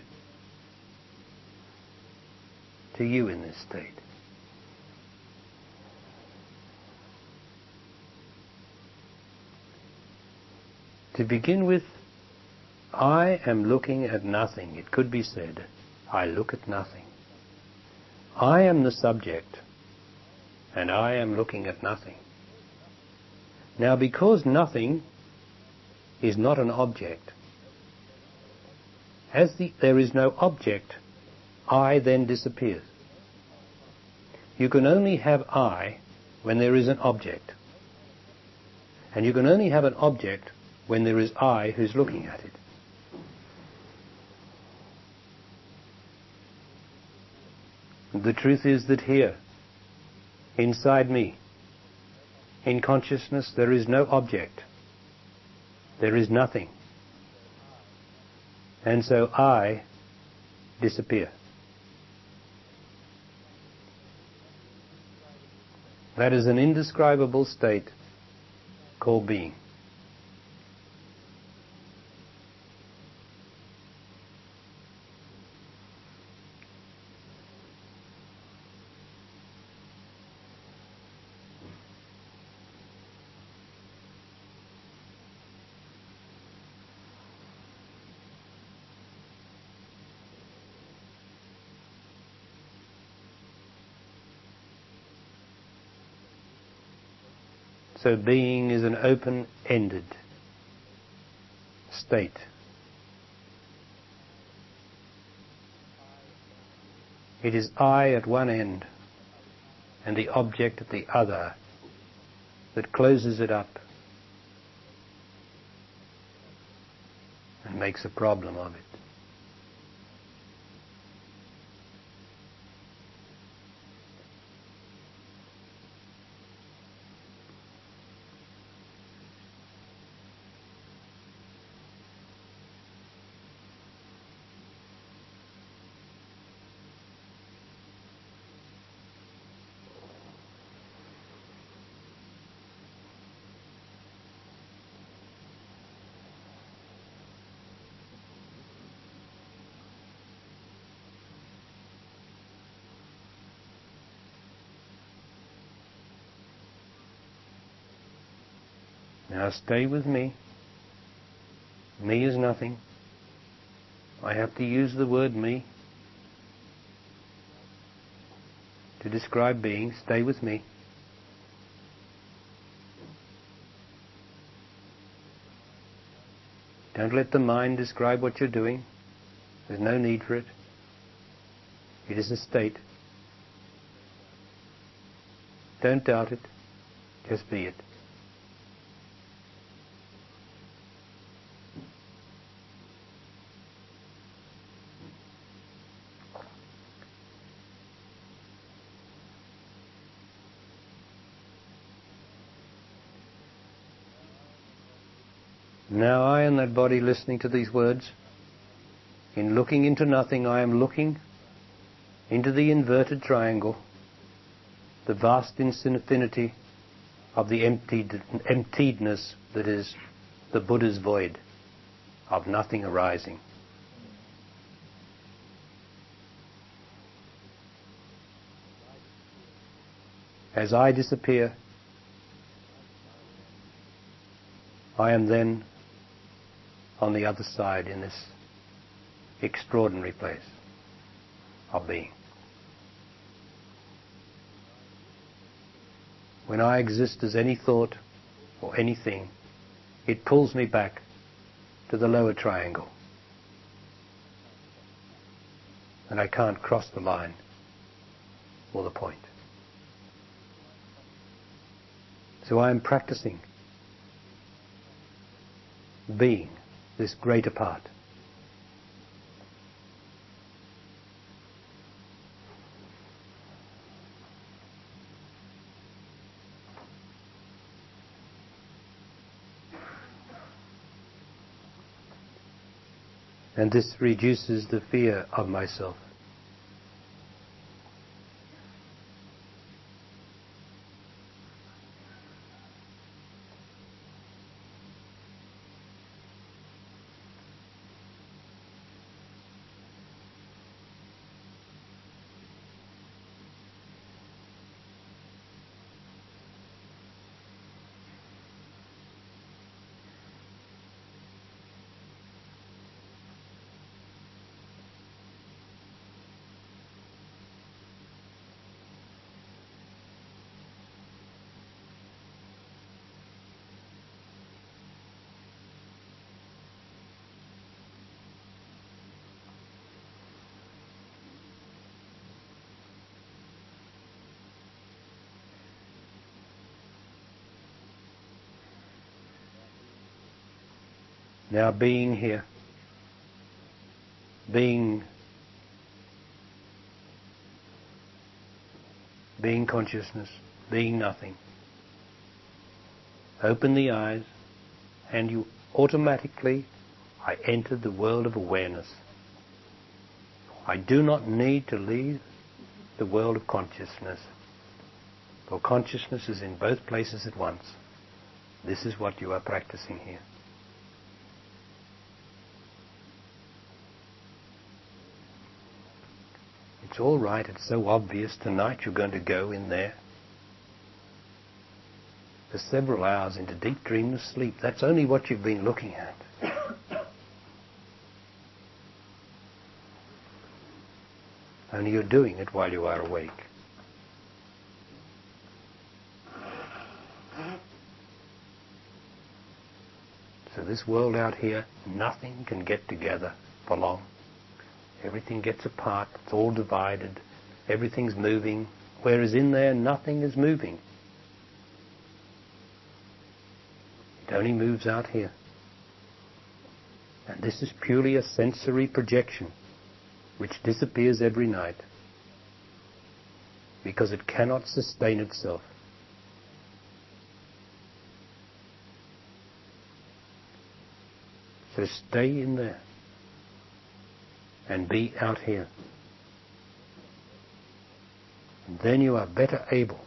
to you in this state. To begin with, I am looking at nothing. It could be said, I look at nothing. I am the subject, and I am looking at nothing. Now, because nothing is not an object, as there is no object, I then disappears. you can only have I when there is an object. And you can only have an object when there is I who's looking at it. The truth is that here, inside me, in consciousness, there is no object. There is nothing. And so I disappear. That is an indescribable state called being. So being is an open-ended state. It is I at one end and the object at the other that closes it up and makes a problem of it. Now stay with me. Me is nothing. I have to use the word me to describe being. Stay with me. Don't let the mind describe what you're doing. There's no need for it. It is a state. Don't doubt it. Just be it. Now I am that body listening to these words. In looking into nothing, I am looking into the inverted triangle, the vast infinity of the emptiedness that is the Buddha's void, of nothing arising. As I disappear, I am then on the other side in this extraordinary place of being. When I exist as any thought or anything, it pulls me back to the lower triangle. And I can't cross the line or the point. So I am practicing being this greater part. And this reduces the fear of myself. Now being here, being consciousness, being nothing. Open the eyes and you automatically, I entered the world of awareness. I do not need to leave the world of consciousness, for consciousness is in both places at once. This is what you are practicing here. It's all right, it's so obvious. Tonight you're going to go in there for several hours into deep dreamless sleep. That's only what you've been looking at. Only you're doing it while you are awake. So this world out here, nothing can get together for long. Everything gets apart, it's all divided, everything's moving, whereas in there nothing is moving. It only moves out here. And this is purely a sensory projection, which disappears every night, because it cannot sustain itself. So stay in there and be out here. And then you are better able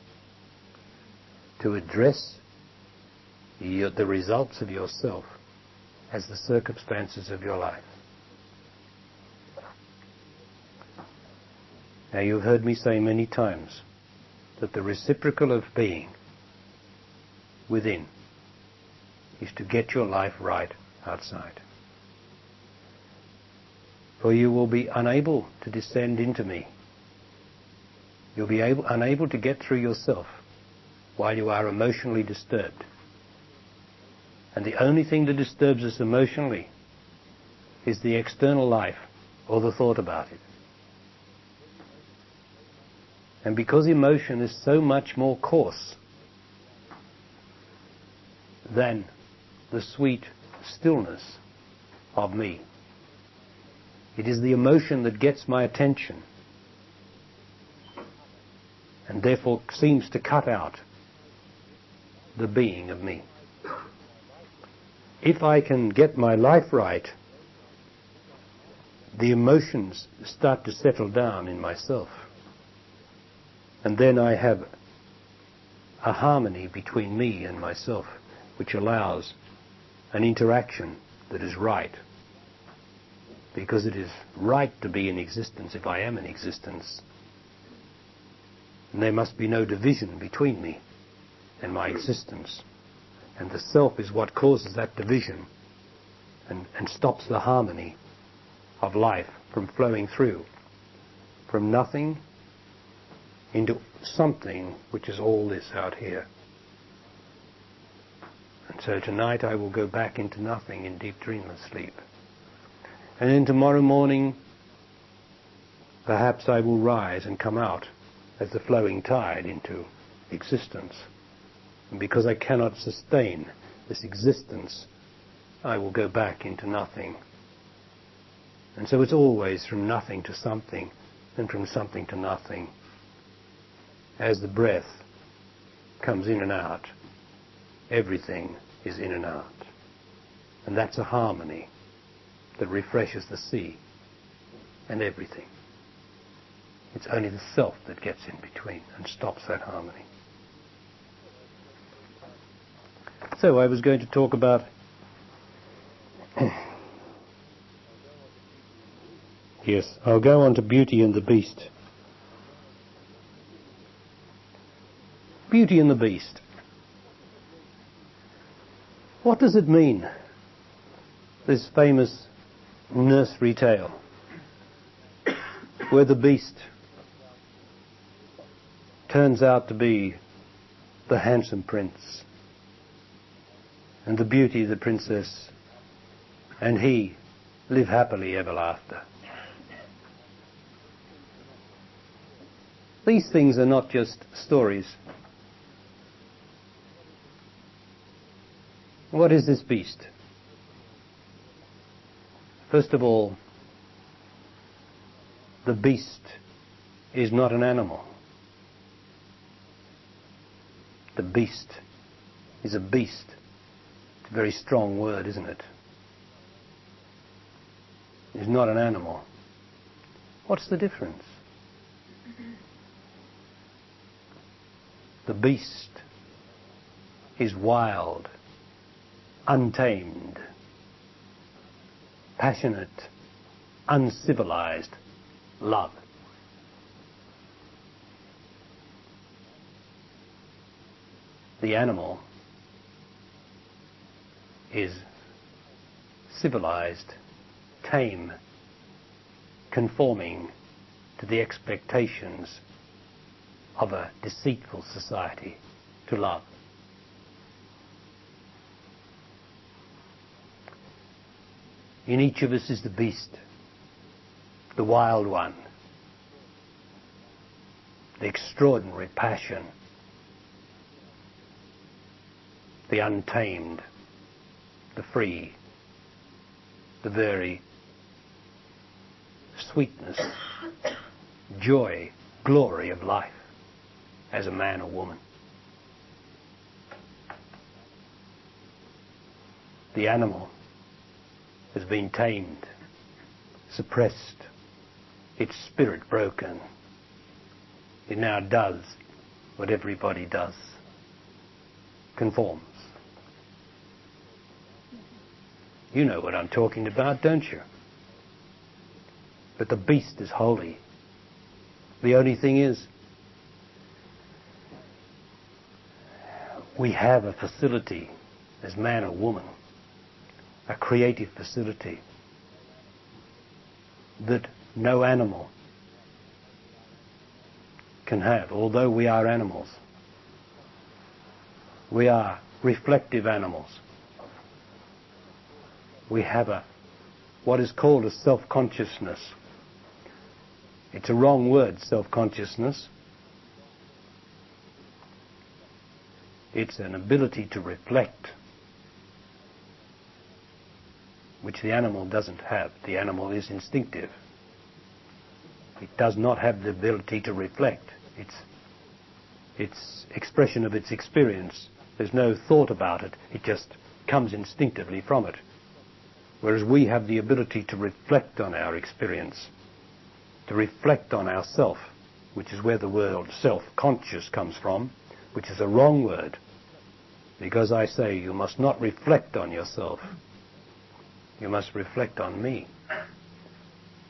to address the results of yourself as the circumstances of your life. Now you've heard me say many times that the reciprocal of being within is to get your life right outside. For you will be unable to descend into me. You'll be unable to get through yourself while you are emotionally disturbed. And the only thing that disturbs us emotionally is the external life or the thought about it. And because emotion is so much more coarse than the sweet stillness of me, it is the emotion that gets my attention and therefore seems to cut out the being of me. If I can get my life right, the emotions start to settle down in myself. And then I have a harmony between me and myself, which allows an interaction that is right. Because it is right to be in existence if I am in existence. And there must be no division between me and my existence. And the self is what causes that division and stops the harmony of life from flowing through from nothing into something which is all this out here. And so tonight I will go back into nothing in deep dreamless sleep. And then tomorrow morning perhaps I will rise and come out as the flowing tide into existence. And because I cannot sustain this existence, I will go back into nothing. And so it's always from nothing to something, and from something to nothing. As the breath comes in and out, everything is in and out. And that's a harmony that refreshes the sea and everything. It's only the self that gets in between and stops that harmony. So I was going to talk about yes, I'll go on to Beauty and the Beast. Beauty and the Beast. What does it mean? This famous nursery tale where the beast turns out to be the handsome prince and the beauty the princess, and he live happily ever after. These things are not just stories. What is this beast? First of all, the beast is not an animal. The beast is a beast. It's a very strong word, isn't it? It's not an animal. What's the difference? The beast is wild, untamed, passionate, uncivilized love. The animal is civilized, tame, conforming to the expectations of a deceitful society, to love. In each of us is the beast, the wild one, the extraordinary passion, the untamed, the free, the very sweetness, joy, glory of life as a man or woman. The animal has been tamed, suppressed, its spirit broken. It now does what everybody does, conforms. You know what I'm talking about, don't you? But the beast is holy. The only thing is, we have a facility as man or woman, a creative facility that no animal can have, although we are animals. We are reflective animals. We have what is called a self-consciousness. It's a wrong word, self-consciousness. It's an ability to reflect, which the animal doesn't have. The animal is instinctive. It does not have the ability to reflect. Its expression of its experience, there's no thought about it. It just comes instinctively from it. Whereas we have the ability to reflect on our experience, to reflect on ourself, which is where the word self-conscious comes from, which is a wrong word, because I say you must not reflect on yourself. You must reflect on me,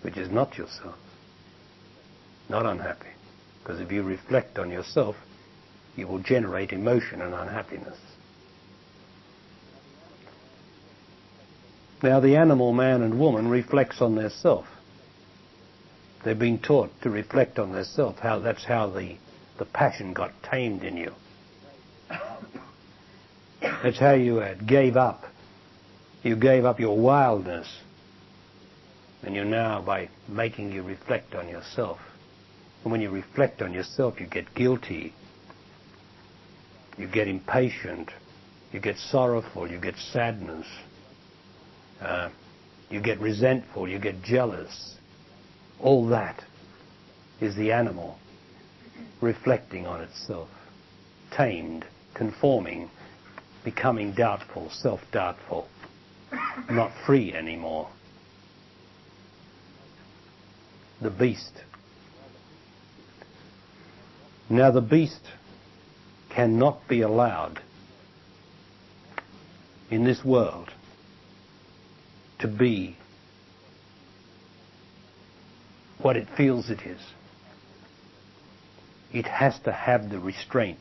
which is not yourself. Not unhappy, because if you reflect on yourself, you will generate emotion and unhappiness. Now the animal, man and woman, reflects on their self. They've been taught to reflect on their self. That's how the passion got tamed in you. That's how you gave up. You gave up your wildness. And you're now, by making you reflect on yourself. And when you reflect on yourself, you get guilty. You get impatient. You get sorrowful. You get sadness. You get resentful. You get jealous. All that is the animal reflecting on itself, tamed, conforming, becoming doubtful, self-doubtful, not free anymore. The beast. Now the beast cannot be allowed in this world to be what it feels it is. It has to have the restraint.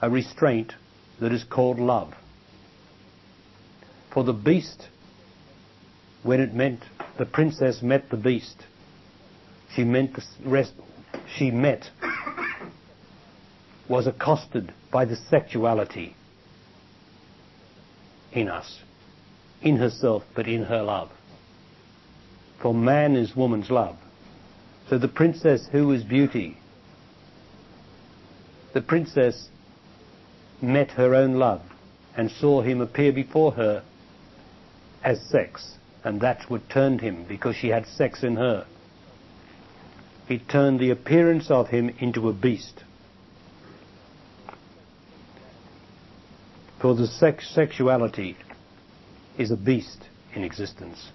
A restraint that is called love. For the beast, when the princess met the beast, was accosted by the sexuality in us, in herself, but in her love. For man is woman's love. So the princess, who is beauty, the princess met her own love and saw him appear before her as sex, and that's what turned him, because she had sex in her. It turned the appearance of him into a beast. For the sexuality is a beast in existence.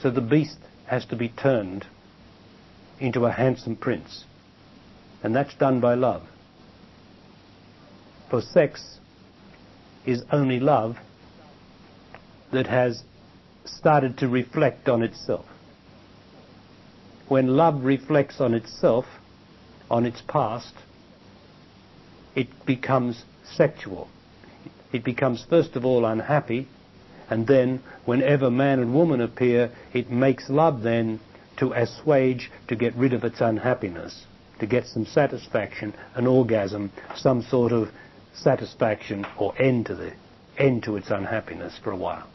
So the beast has to be turned into a handsome prince, and that's done by love. For sex is only love that has started to reflect on itself. When love reflects on itself, on its past, it becomes sexual. It becomes first of all unhappy, and then whenever man and woman appear, it makes love then to assuage, to get rid of its unhappiness, to get some satisfaction, an orgasm, some sort of satisfaction or end to its unhappiness for a while.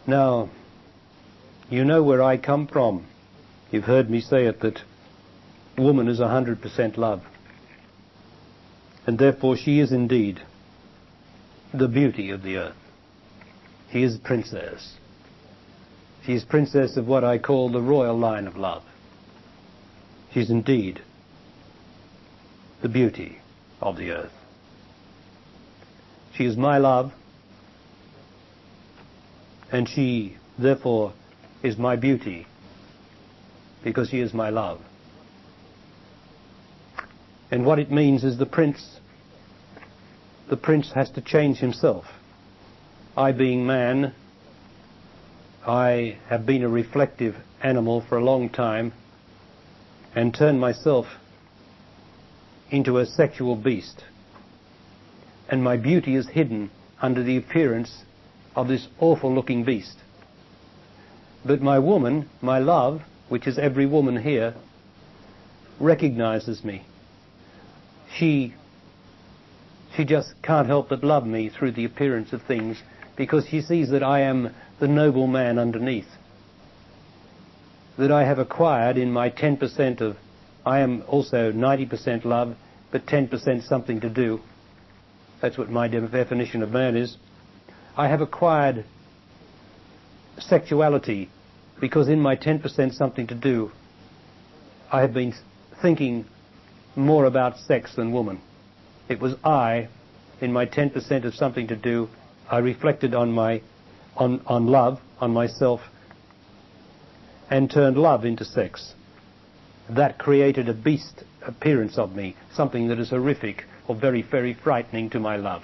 Now, you know where I come from. You've heard me say it, that woman is 100% love. And therefore she is indeed the beauty of the earth. She is princess. She is princess of what I call the royal line of love. She is indeed the beauty of the earth. She is my love, and she, therefore, is my beauty, because she is my love. And what it means is the prince has to change himself. I, being man, I have been a reflective animal for a long time, and turned myself into a sexual beast. And my beauty is hidden under the appearance of this awful-looking beast. But my woman, my love, which is every woman here, recognizes me. She just can't help but love me through the appearance of things, because she sees that I am the noble man underneath, that I have acquired in my 10% of, I am also 90% love, but 10% something to do. That's what my definition of man is. I have acquired sexuality because in my 10% something to do, I have been thinking more about sex than woman. It was I, in my 10% of something to do, I reflected on love, on myself, and turned love into sex. That created a beast appearance of me, something that is horrific or very, very frightening to my love.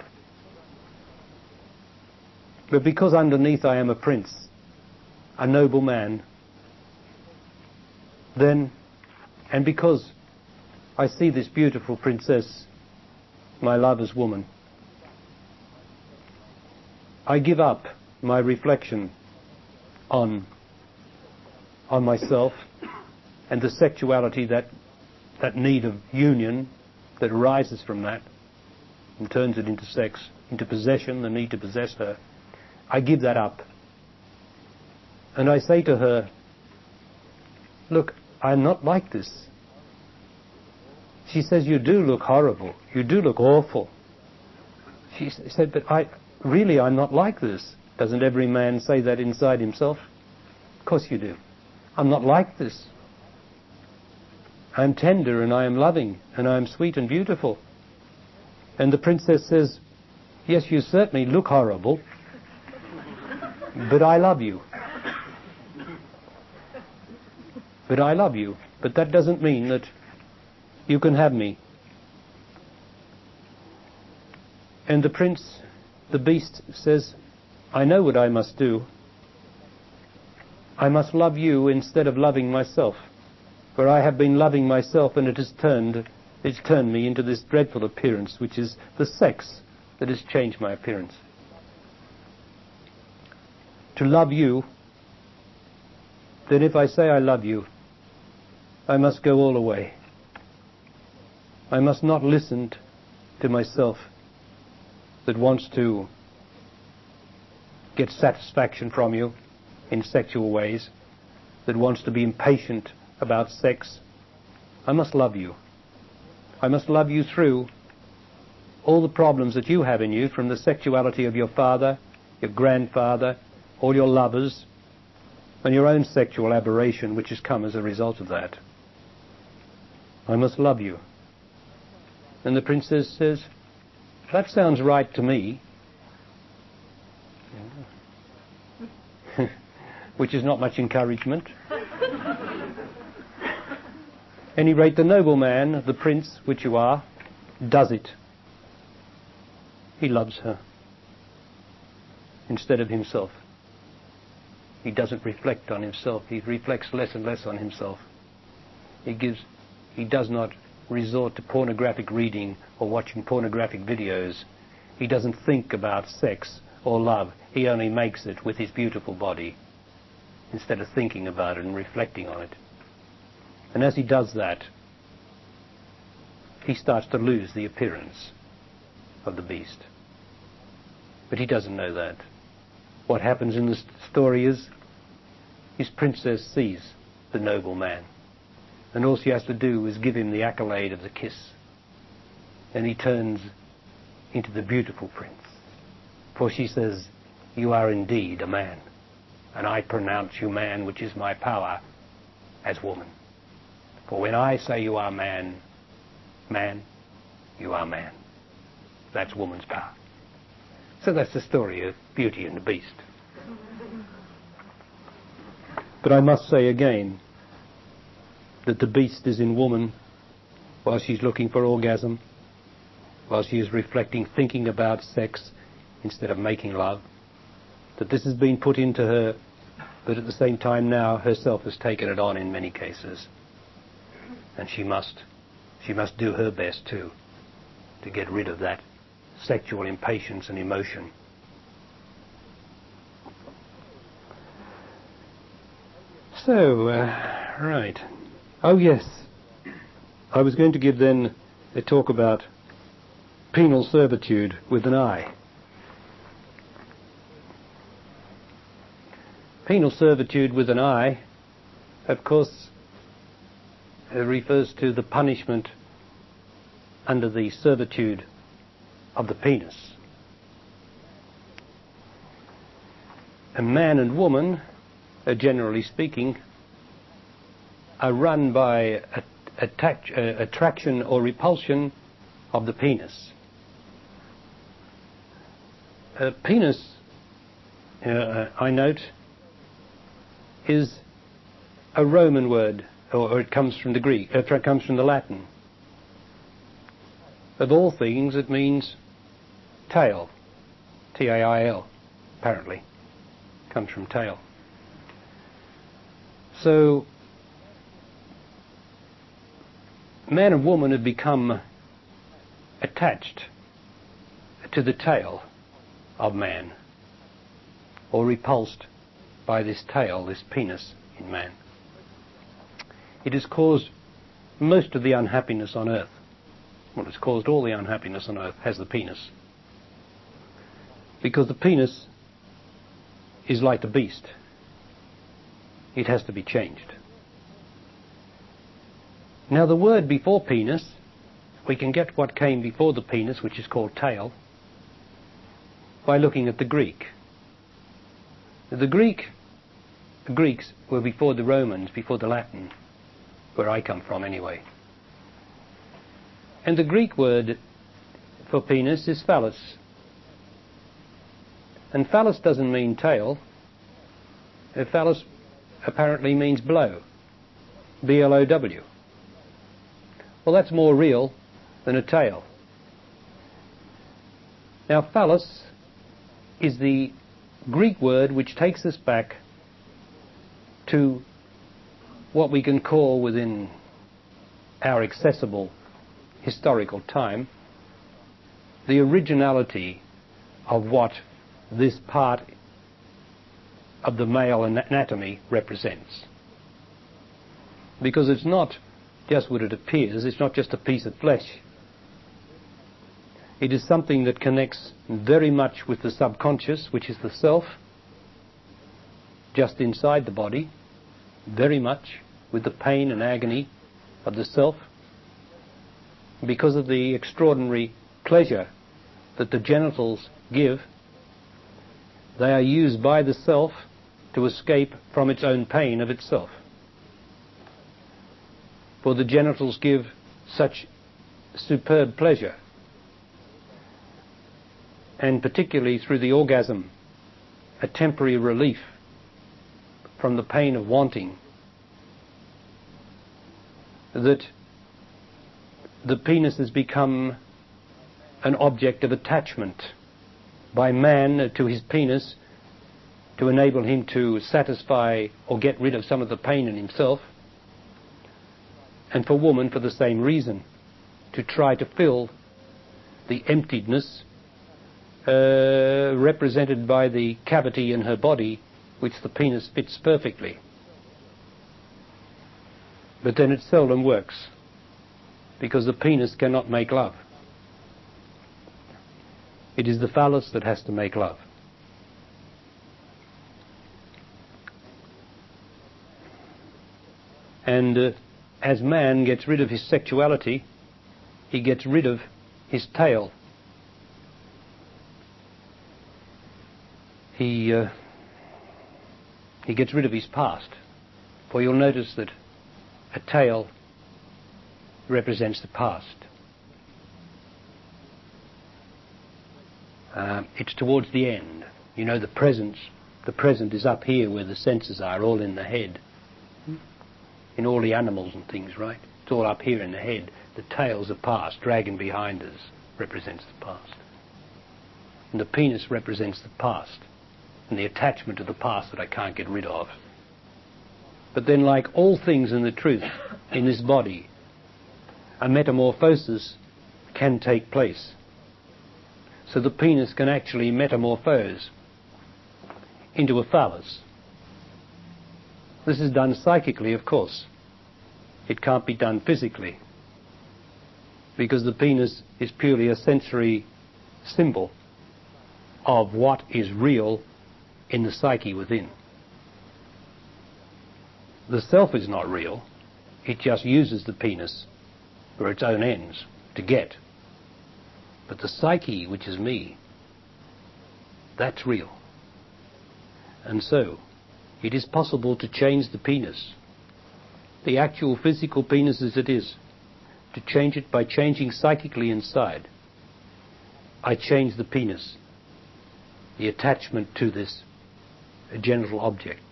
But because underneath I am a prince, a noble man, then, and because I see this beautiful princess, my lover's woman, I give up my reflection on myself and the sexuality, that need of union that arises from that and turns it into sex, into possession, the need to possess her. I give that up. And I say to her, look, I'm not like this. She says, you do look horrible. You do look awful. She said, but I'm not like this. Doesn't every man say that inside himself? Of course you do. I'm not like this. I'm tender and I am loving and I am sweet and beautiful. And the princess says, yes, you certainly look horrible, but I love you. But I love you. But that doesn't mean that you can have me. And the prince, the beast, says, I know what I must do. I must love you instead of loving myself. For I have been loving myself, and it's turned me into this dreadful appearance, which is the sex that has changed my appearance. To love you, then if I say I love you, I must go all the way. I must not listen to myself that wants to get satisfaction from you in sexual ways, that wants to be impatient about sex. I must love you. I must love you through all the problems that you have in you from the sexuality of your father, your grandfather, all your lovers, and your own sexual aberration which has come as a result of that. I must love you. And the princess says, that sounds right to me. Which is not much encouragement. Any rate, the nobleman, the prince, which you are, does it. He loves her instead of himself. He doesn't reflect on himself. He reflects less and less on himself. He does not resort to pornographic reading or watching pornographic videos. He doesn't think about sex or love. He only makes it with his beautiful body instead of thinking about it and reflecting on it. And as he does that, he starts to lose the appearance of the beast. But he doesn't know that. What happens in the story is his princess sees the noble man, and all she has to do is give him the accolade of the kiss, and he turns into the beautiful prince. For she says, you are indeed a man, and I pronounce you man, which is my power as woman. For when I say you are man, man, you are man. That's woman's power. So that's the story of Beauty and the Beast. But I must say again that the beast is in woman while she's looking for orgasm, while she is reflecting, thinking about sex instead of making love, that this has been put into her, but at the same time now herself has taken it on in many cases. And she must do her best too to get rid of that sexual impatience and emotion. So, right. Oh yes, I was going to give then a talk about penal servitude with an I. Penal servitude with an I, of course, refers to the punishment under the servitude of the penis. A man and woman, generally speaking, are run by attraction or repulsion of the penis. Penis, I note, is a Roman word, or it comes from the Greek, it comes from the Latin. Of all things, it means tail, T-A-I-L, apparently, comes from tail. So, man and woman have become attached to the tail of man, or repulsed by this tail, this penis in man. It has caused most of the unhappiness on earth. Well, it's caused all the unhappiness on earth, has the penis. Because the penis is like the beast. It has to be changed. Now the word before penis, we can get what came before the penis, which is called tail, by looking at the Greek. The Greeks were before the Romans, before the Latin, where I come from anyway. And the Greek word for penis is phallus. And phallus doesn't mean tail. Phallus apparently means blow. B-L-O-W. Well, that's more real than a tail. Now, phallus is the Greek word which takes us back to what we can call, within our accessible historical time, the originality of what this part of the male anatomy represents. Because it's not just what it appears, it's not just a piece of flesh. It is something that connects very much with the subconscious, which is the self, just inside the body, very much with the pain and agony of the self, because of the extraordinary pleasure that the genitals give, they are used by the self to escape from its own pain of itself. For the genitals give such superb pleasure, and particularly through the orgasm, a temporary relief from the pain of wanting, that the penis has become an object of attachment by man to his penis to enable him to satisfy or get rid of some of the pain in himself, and for woman for the same reason, to try to fill the emptiness represented by the cavity in her body which the penis fits perfectly. But then it seldom works, because the penis cannot make love. It is the phallus that has to make love. And as man gets rid of his sexuality, he gets rid of his tail. He gets rid of his past. For you'll notice that a tail represents the past. It's towards the end. You know, the present is up here where the senses are, all in the head. In all the animals and things, right? It's all up here in the head. The tail's the past, dragging behind us, represents the past. And the penis represents the past, and the attachment to the past that I can't get rid of. But then, like all things in the truth, in this body, a metamorphosis can take place. So the penis can actually metamorphose into a phallus. This is done psychically, of course. It can't be done physically, because the penis is purely a sensory symbol of what is real in the psyche within. The self is not real. It just uses the penis for its own ends to get. But the psyche, which is me, that's real. And so, it is possible to change the penis, the actual physical penis as it is, to change it by changing psychically inside. I change the penis, the attachment to this genital object.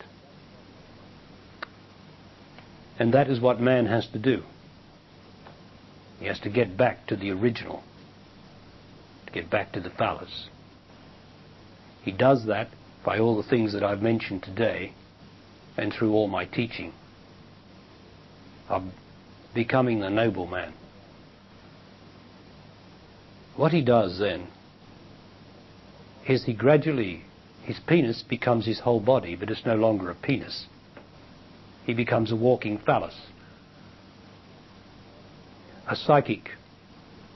And that is what man has to do. He has to get back to the original, to get back to the phallus. He does that by all the things that I've mentioned today, and through all my teaching of becoming the noble man. What he does then is he gradually, his penis becomes his whole body, but it's no longer a penis. He becomes a walking phallus, a psychic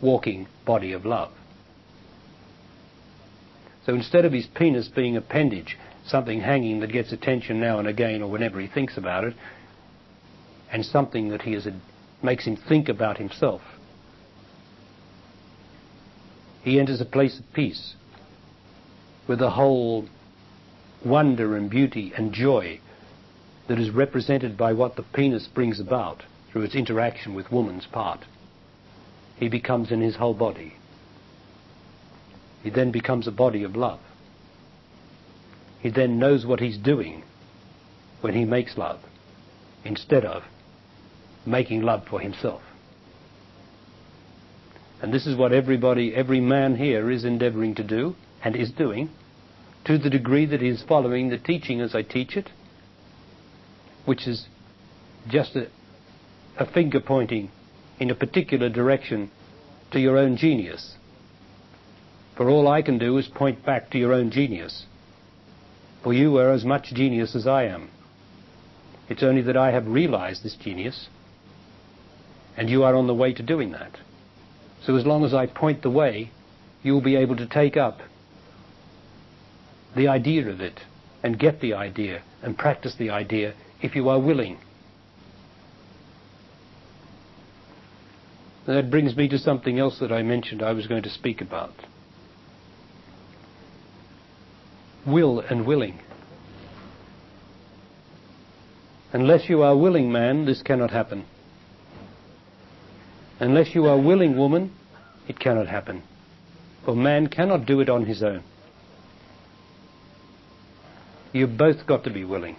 walking body of love. So instead of his penis being appendage, something hanging that gets attention now and again or whenever he thinks about it, and something that makes him think about himself, he enters a place of peace with the whole wonder and beauty and joy that is represented by what the penis brings about through its interaction with woman's part. He becomes in his whole body. He then becomes a body of love. He then knows what he's doing when he makes love, instead of making love for himself. And this is what every man here is endeavoring to do, and is doing, to the degree that he is following the teaching as I teach it, which is just a finger pointing in a particular direction to your own genius. For all I can do is point back to your own genius. For you are as much genius as I am. It's only that I have realized this genius, and you are on the way to doing that. So as long as I point the way, you will be able to take up the idea of it, and get the idea, and practice the idea, if you are willing. And that brings me to something else that I mentioned I was going to speak about. Will and willing. Unless you are willing, man, this cannot happen. Unless you are willing, woman, it cannot happen. For man cannot do it on his own. You've both got to be willing.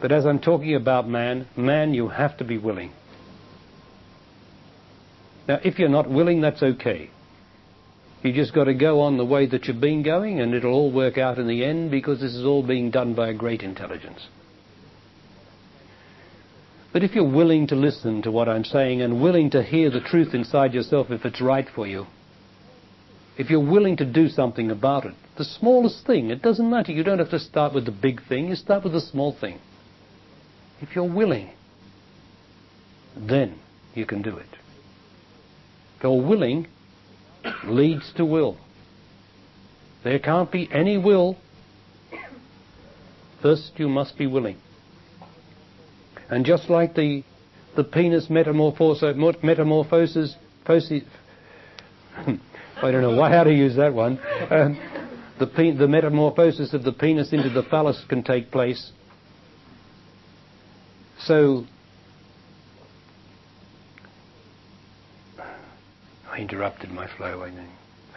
But as I'm talking about man, you have to be willing. Now, if you're not willing, that's okay. You just got to go on the way that you've been going, and it'll all work out in the end, because this is all being done by a great intelligence. But if you're willing to listen to what I'm saying and willing to hear the truth inside yourself if it's right for you, if you're willing to do something about it, the smallest thing, it doesn't matter. You don't have to start with the big thing. You start with the small thing. If you're willing, then you can do it. Your willing leads to will. There can't be any will. First you must be willing. And just like the penis metamorphosis, I don't know how to use that one, the metamorphosis of the penis into the phallus can take place. So, I interrupted my flow, I know.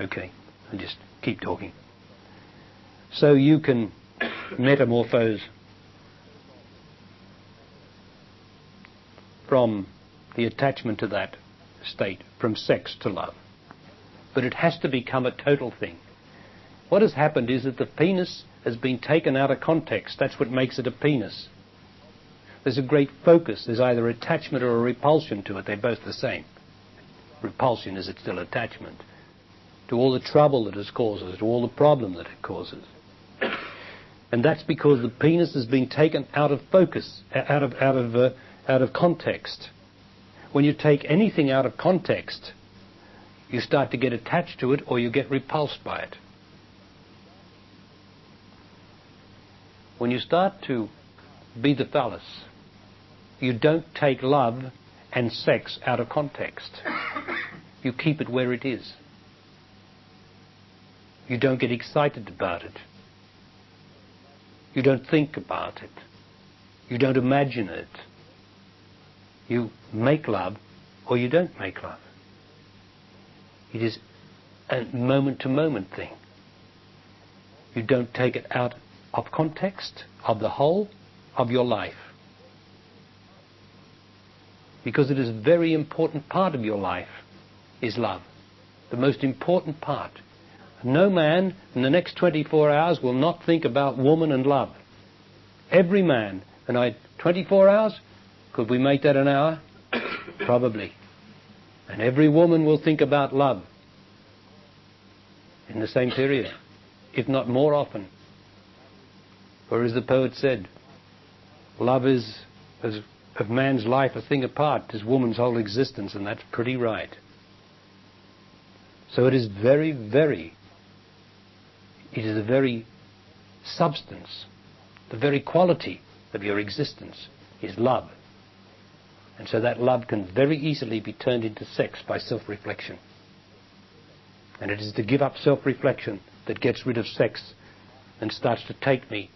Okay, I'll just keep talking. So you can metamorphose from the attachment to that state, from sex to love. But it has to become a total thing. What has happened is that the penis has been taken out of context. That's what makes it a penis. There's a great focus. There's either attachment or a repulsion to it. They're both the same. Repulsion is it's still attachment to all the trouble that it causes, to all the problem that it causes. And that's because the penis has been taken out of focus, out of context. When you take anything out of context, you start to get attached to it or you get repulsed by it. When you start to be the phallus, you don't take love and sex out of context. You keep it where it is. You don't get excited about it. You don't think about it. You don't imagine it. You make love or you don't make love. It is a moment-to-moment thing. You don't take it out of context, of the whole of your life. Because it is a very important part of your life, is love. The most important part. No man in the next 24 hours will not think about woman and love. Every man. And 24 hours? Could we make that an hour? Probably. And every woman will think about love in the same period, if not more often. For as the poet said, love is, as of man's life, a thing apart, is woman's whole existence, and that's pretty right. So it is the very substance, the very quality of your existence is love. And so that love can very easily be turned into sex by self-reflection. And it is to give up self-reflection that gets rid of sex and starts to take me,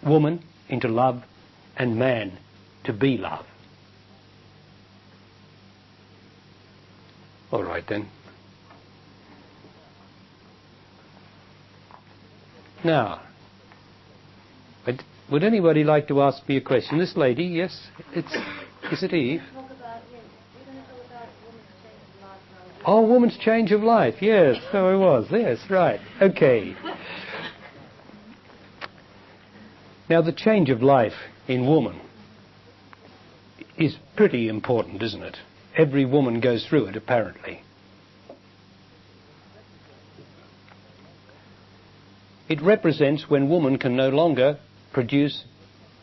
woman, into love, and man to be love. All right then. Now, would anybody like to ask me a question? This lady, yes, is it Eve? Oh, woman's change of life. Yes, so it was. Yes, right. Okay. Now, the change of life in woman is pretty important, isn't it? Every woman goes through it, apparently. It represents when woman can no longer produce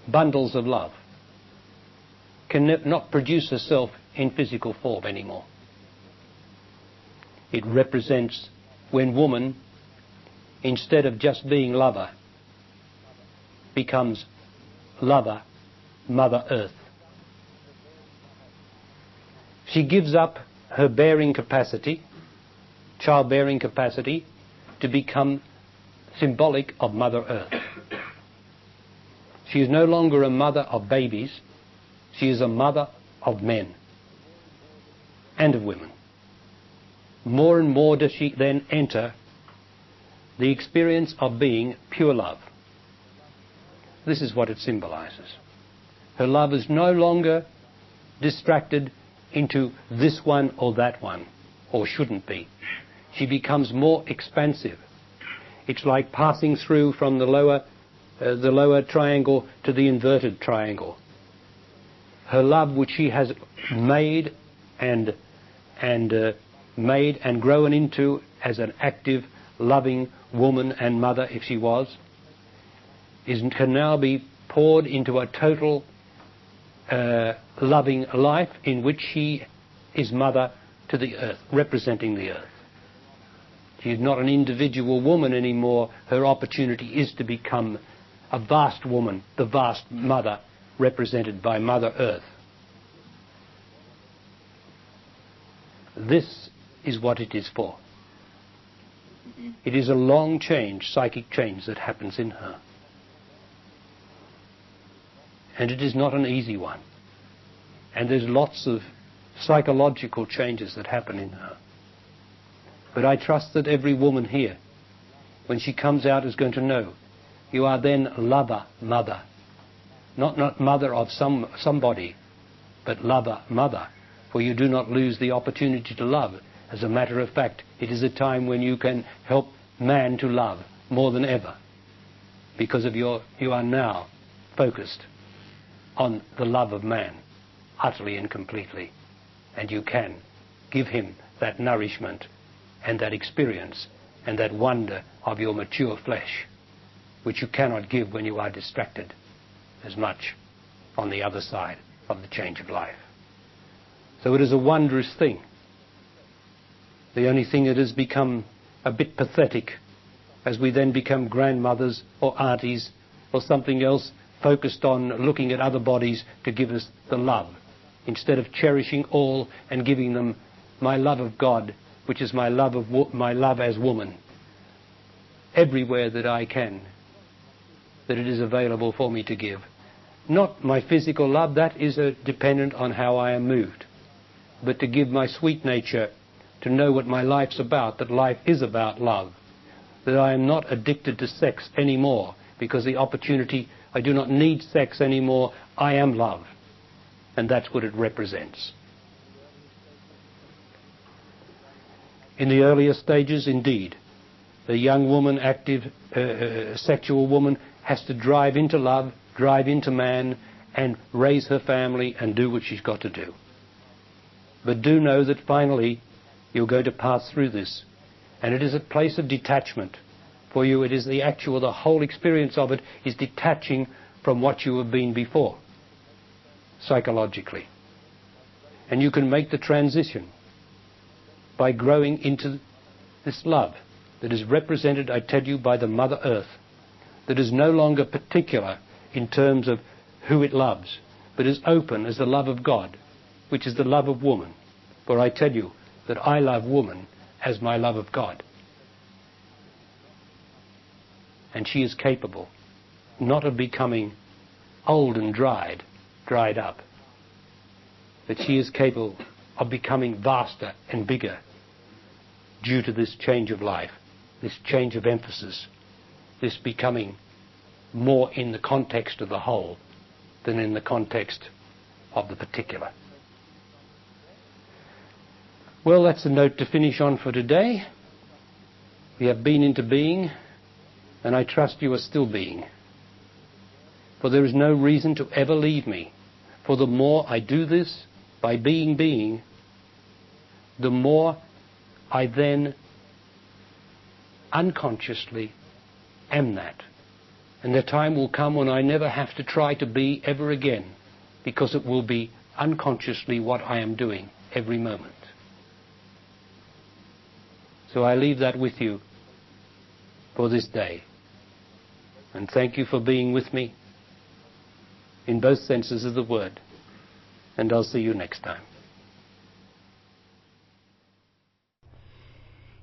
bundles of love, can not produce herself in physical form anymore. It represents when woman, instead of just being lover, becomes lover, Mother Earth. She gives up her bearing capacity, childbearing capacity, to become symbolic of Mother Earth. She is no longer a mother of babies, she is a mother of men and of women. More and more does she then enter the experience of being pure love. This is what it symbolizes. Her love is no longer distracted into this one or that one, or shouldn't be. She becomes more expansive. It's like passing through from the lower triangle to the inverted triangle. Her love, which she has made and grown into as an active, loving woman and mother, if she was, can now be poured into a total loving life in which she is mother to the earth, representing the earth. She is not an individual woman anymore. Her opportunity is to become a vast woman, the vast mother, represented by Mother Earth. This is what it is for. It is a long change, psychic change, that happens in her. And it is not an easy one. And there's lots of psychological changes that happen in her. But I trust that every woman here, when she comes out, is going to know you are then lover, mother. Not mother of somebody, but lover, mother. For you do not lose the opportunity to love. As a matter of fact, it is a time when you can help man to love more than ever. Because of you are now focused on the love of man, utterly and completely. And you can give him that nourishment and that experience and that wonder of your mature flesh, which you cannot give when you are distracted as much on the other side of the change of life. So it is a wondrous thing. The only thing that has become a bit pathetic as we then become grandmothers or aunties or something else, focused on looking at other bodies to give us the love, instead of cherishing all and giving them my love of God, which is my love as woman, everywhere that I can, that it is available for me to give. Not my physical love, that is dependent on how I am moved, but to give my sweet nature, to know what my life's about, that life is about love, that I am not addicted to sex anymore, because the opportunity, I do not need sex anymore, I am love. And that's what it represents. In the earlier stages, indeed, the young woman, active sexual woman, has to drive into love, drive into man, and raise her family and do what she's got to do. But do know that finally you're going to pass through this. And it is a place of detachment. For you, it is the whole experience of it is detaching from what you have been before, psychologically. And you can make the transition by growing into this love that is represented, I tell you, by the Mother Earth, that is no longer particular in terms of who it loves, but is open as the love of God, which is the love of woman. For I tell you that I love woman as my love of God. And she is capable not of becoming old and dried up, but she is capable of becoming vaster and bigger due to this change of life, this change of emphasis, this becoming more in the context of the whole than in the context of the particular. Well, that's a note to finish on for today. We have been into being, and I trust you are still being. For there is no reason to ever leave me. For the more I do this, by being, the more I then unconsciously am that. And the time will come when I never have to try to be ever again, because it will be unconsciously what I am doing every moment. So I leave that with you for this day. And thank you for being with me in both senses of the word. And I'll see you next time.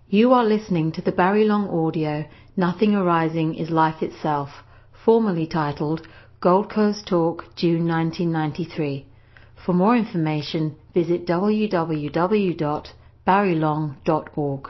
You are listening to the Barry Long audio, Nothing Arising is Life Itself, formerly titled Gold Coast Talk, June 1993. For more information, visit www.barrylong.org.